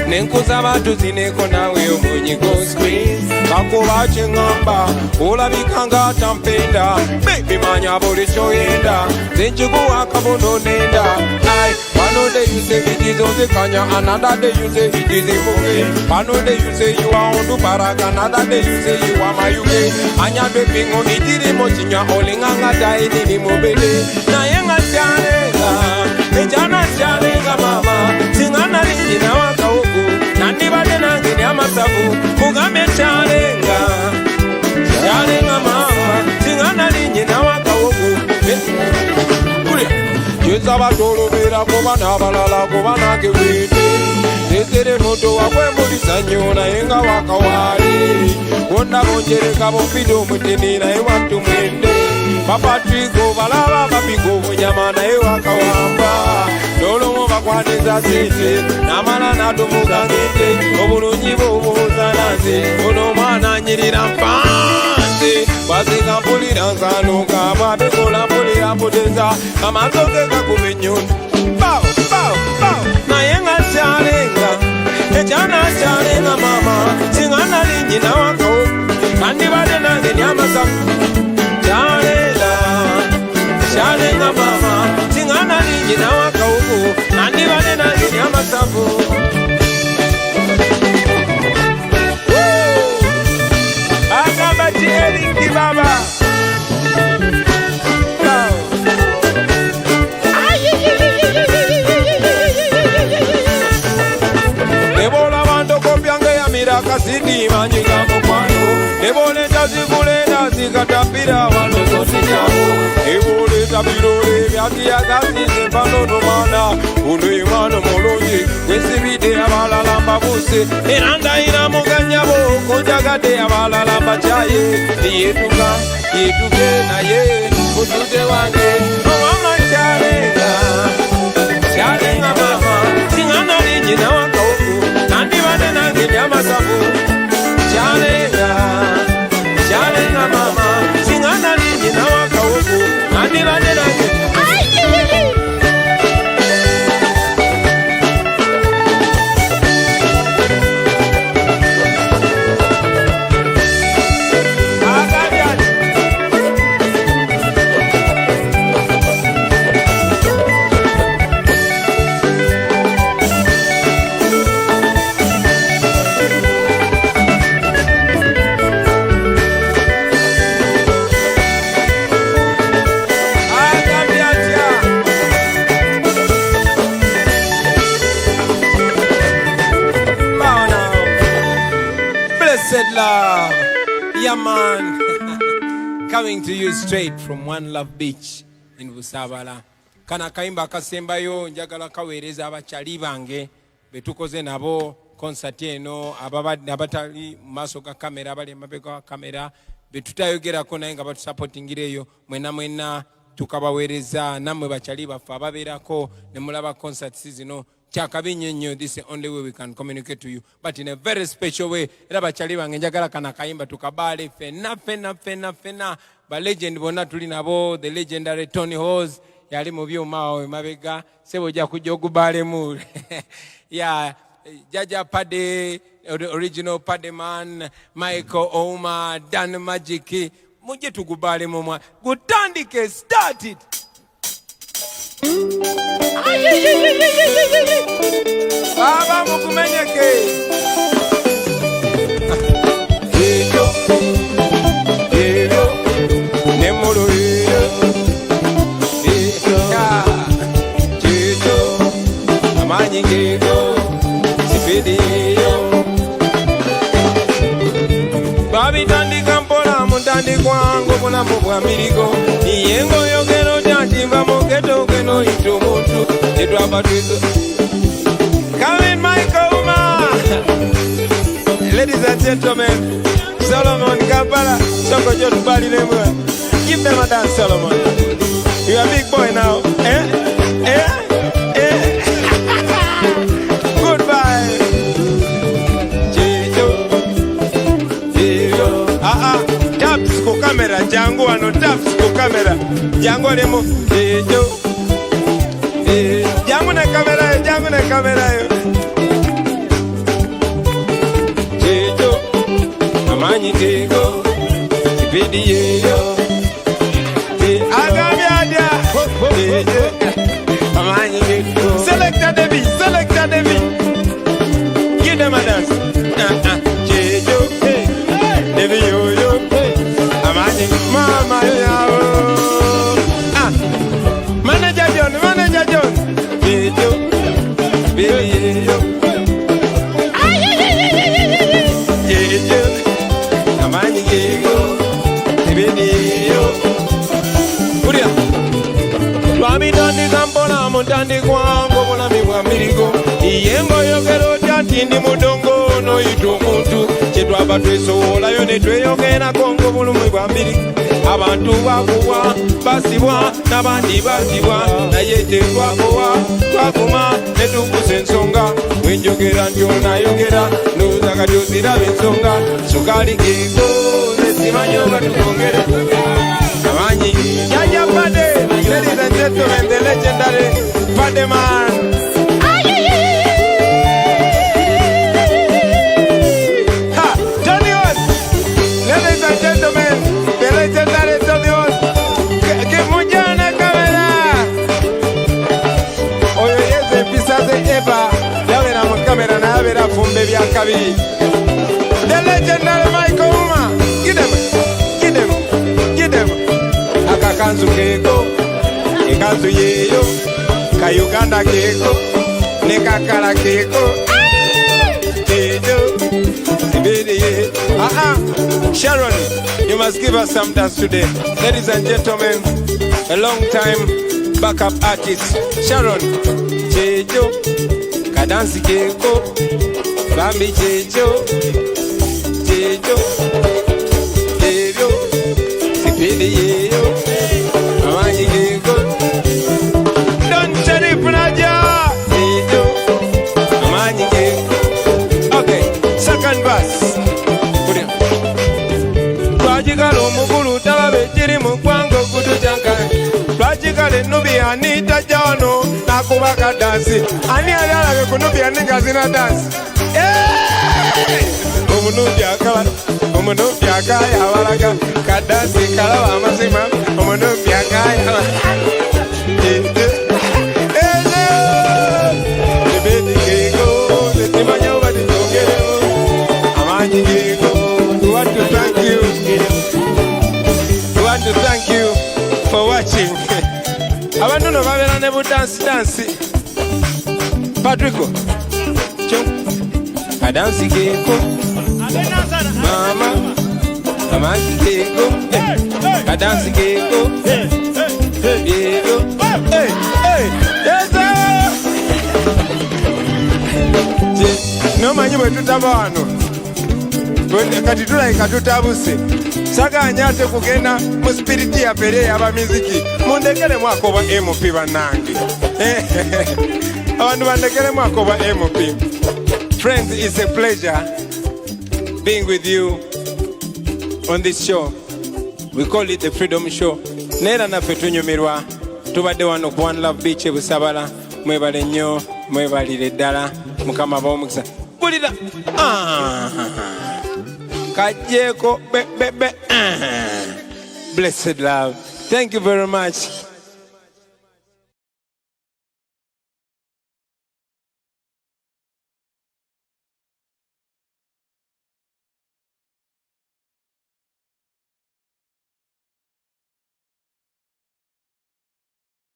Nenkuza batu zineko nawe omunyiko screen. Kakuba chingamba, ulabikanga tampenda. Baby manya boli choyenda. Zenchukuwa kabono nenda. Ay, one day you say it is on the kanya, another day you say it is in Muge. One day you say you are on the Barak, another day you say you are my UK. Anya be pingo ni diri mochinya, olinganga dai ni mobile. Na yenga chalenga, ejana chalenga mama. Singana lini na waka huku, nani bade nangi ni amasabu. Kugame chalenga, chalenga mama. Singana lini na waka huku. Yezaba tolo vera kubana balala kubana kewete. Nezere moto wakwe mulisa nyona yenga wakawari. Wonda bonjere kabo fido mutini na ewa tumende. Papa trigo balaba papigo mnyama na ewa kawamba. Dolo mwa kwaneza sete. Namana na tumuga ngete. Obunu njibo uboza naze. Ono mana nyirira mpanze. Basika pulira nsanuka. Mabikola pulira poteza. Kama zoke kakumenyoni. Bow, bow, bow. Na yenga chalenga. Ejana chalenga mama. Singana linji na wako. Kandi bade nange nyamasa. Chalenga. Chalenga mama. Singana linji na wako. Kandi bade nange nyamasa. Agamba chieli baba. Nebola bando kopyange ya miraka sidi manjika mukwano. Nebole tazikule nazikatapira wano zote chamo. Nebole tapirole vyati ya gazi sepano nomana. Undu imano molonji kwesibide ya balalamba buse. Eranda ina muganyabo kujagade ya balalamba chaye. Yetuka, yetuke na ye kutute wange. Mama chalenga, chalenga mama. Singana linji na waka huku. Nandi bade nange nyama sabu. Chalenga, chalenga mama. Singana linji na waka huku. Nandi bade nange. Yeah, man. Coming to you straight from One Love Beach in Busabala. Kana kaimba kasembayo njagala kawereza abachali bange betukoze nabo concert eno abatali maaso ga kamera abali emabega wa kamera betutayogerako naye nga batusupportingireyo mwena tukabaweereza nammwe bakyali baffe ababeerako ne mulaba concerts zino kyakabi nnyo. This is the only way we can communicate to you, but in a very special way. Era bakyali bange njagala kana kayimba tukabaale fena ba legend bonna tuli nabo, the legendary Tony Hose yali mu byuma awo emabega sebo ja kujja ogubaalemu yeah, Jaja Pade, the original Pade man, Michael Oma, Dan Magic, muje tugubale mumwa gutandike, start it. Baba mukumenyeke Eyo Nemolo Eyo Amanyi Gego Sipidiyo Babi tandika mpola mutandika wangu mulamu bwa mirigo Niyengo yogero jantimba moketo keno ito muntu Nitwaba twizo Come in Michael Uma. Ladies and gentlemen, Solomon Kampala Soko Jotu Bali Lemwe. Give them a dance, Solomon. You are a big boy now. Goodbye. Taps ko kamera jangu ano taps ko kamera jangu lemo jangu na kamera yo amanyi tego sipidi yo agabyadia amanyi tego selector Devi give them a dance Devi yo amanyi mama yo manager John baby yo amanyi gego baby yo uria twami tandi kampona mutandi kwango bona mibwa mirigo iyengo yogero tindi mudongo no itumuntu chitwaba twesola yo netweyogera kongo bulumwe bwa mbiri abantu bakuwa basibwa nabandi basibwa naye tetwakuwa twakuma netukusa ensonga wenjogera ntyonayogera nozaga tyoziraba ensonga sukali gego nesimanyo batutongere amanyi Jaja Pade. Ladies and gentlemen, the legendary Pade man. Tony Hose. Ladies and gentlemen, the legendary Tony Hose. Kimujana kamera. Oyo yeze pisaze eba. Yawe na mkamera na yawe na fumbe vya kabiri. The legendary Michael Uma. Get them. Akakanzu keko. Ikanzu yeyo. Ka Uganda keko. Nekakala keko. Sharon, you must give us some dance today. Ladies and gentlemen, a long time backup artist, Sharon. Chejo, Kadansi Keko, Bambi Chejo, Chejo, Sipidi Yeyo, Amani Keko, Don Sharif Naja, Chejo, Amani Keko. Okay, second verse. Twajikalo mukulu talabe chiri mukwango kutujanka. Twajikale nubi anita jano nakubaka dansi. Ani ayala kunubi aninga zina dansi. Umunubi akaya walaka kadansi kalawa amasima. Umunubi akaya walaka. Lebedi kego, letimanyo badi togero. Amanyi kego. We want to thank you for watching. Abantu no babera nebu dance. Patrico. A dance keko. Mama. Mama keko. A dance keko. Hey. Yes sir. nomanyi bwe tutaba wano kati tulayika tutabuse saganya ate kugenda mu spiriti yaffe ey'abamiziki mundekeremu akoba MP bannange abantu bandekeremu akoba MP. Friends, it's a pleasure being with you on this show. We call it the Freedom Show. Neera naffe tunyumirwa tubadde wano ku One Love Beach e Busabala. Mwebale nnyo, mwebalire ddala, Mukama b'omukisa. Bulira kajjeeko be. Blessed love. Thank you very much.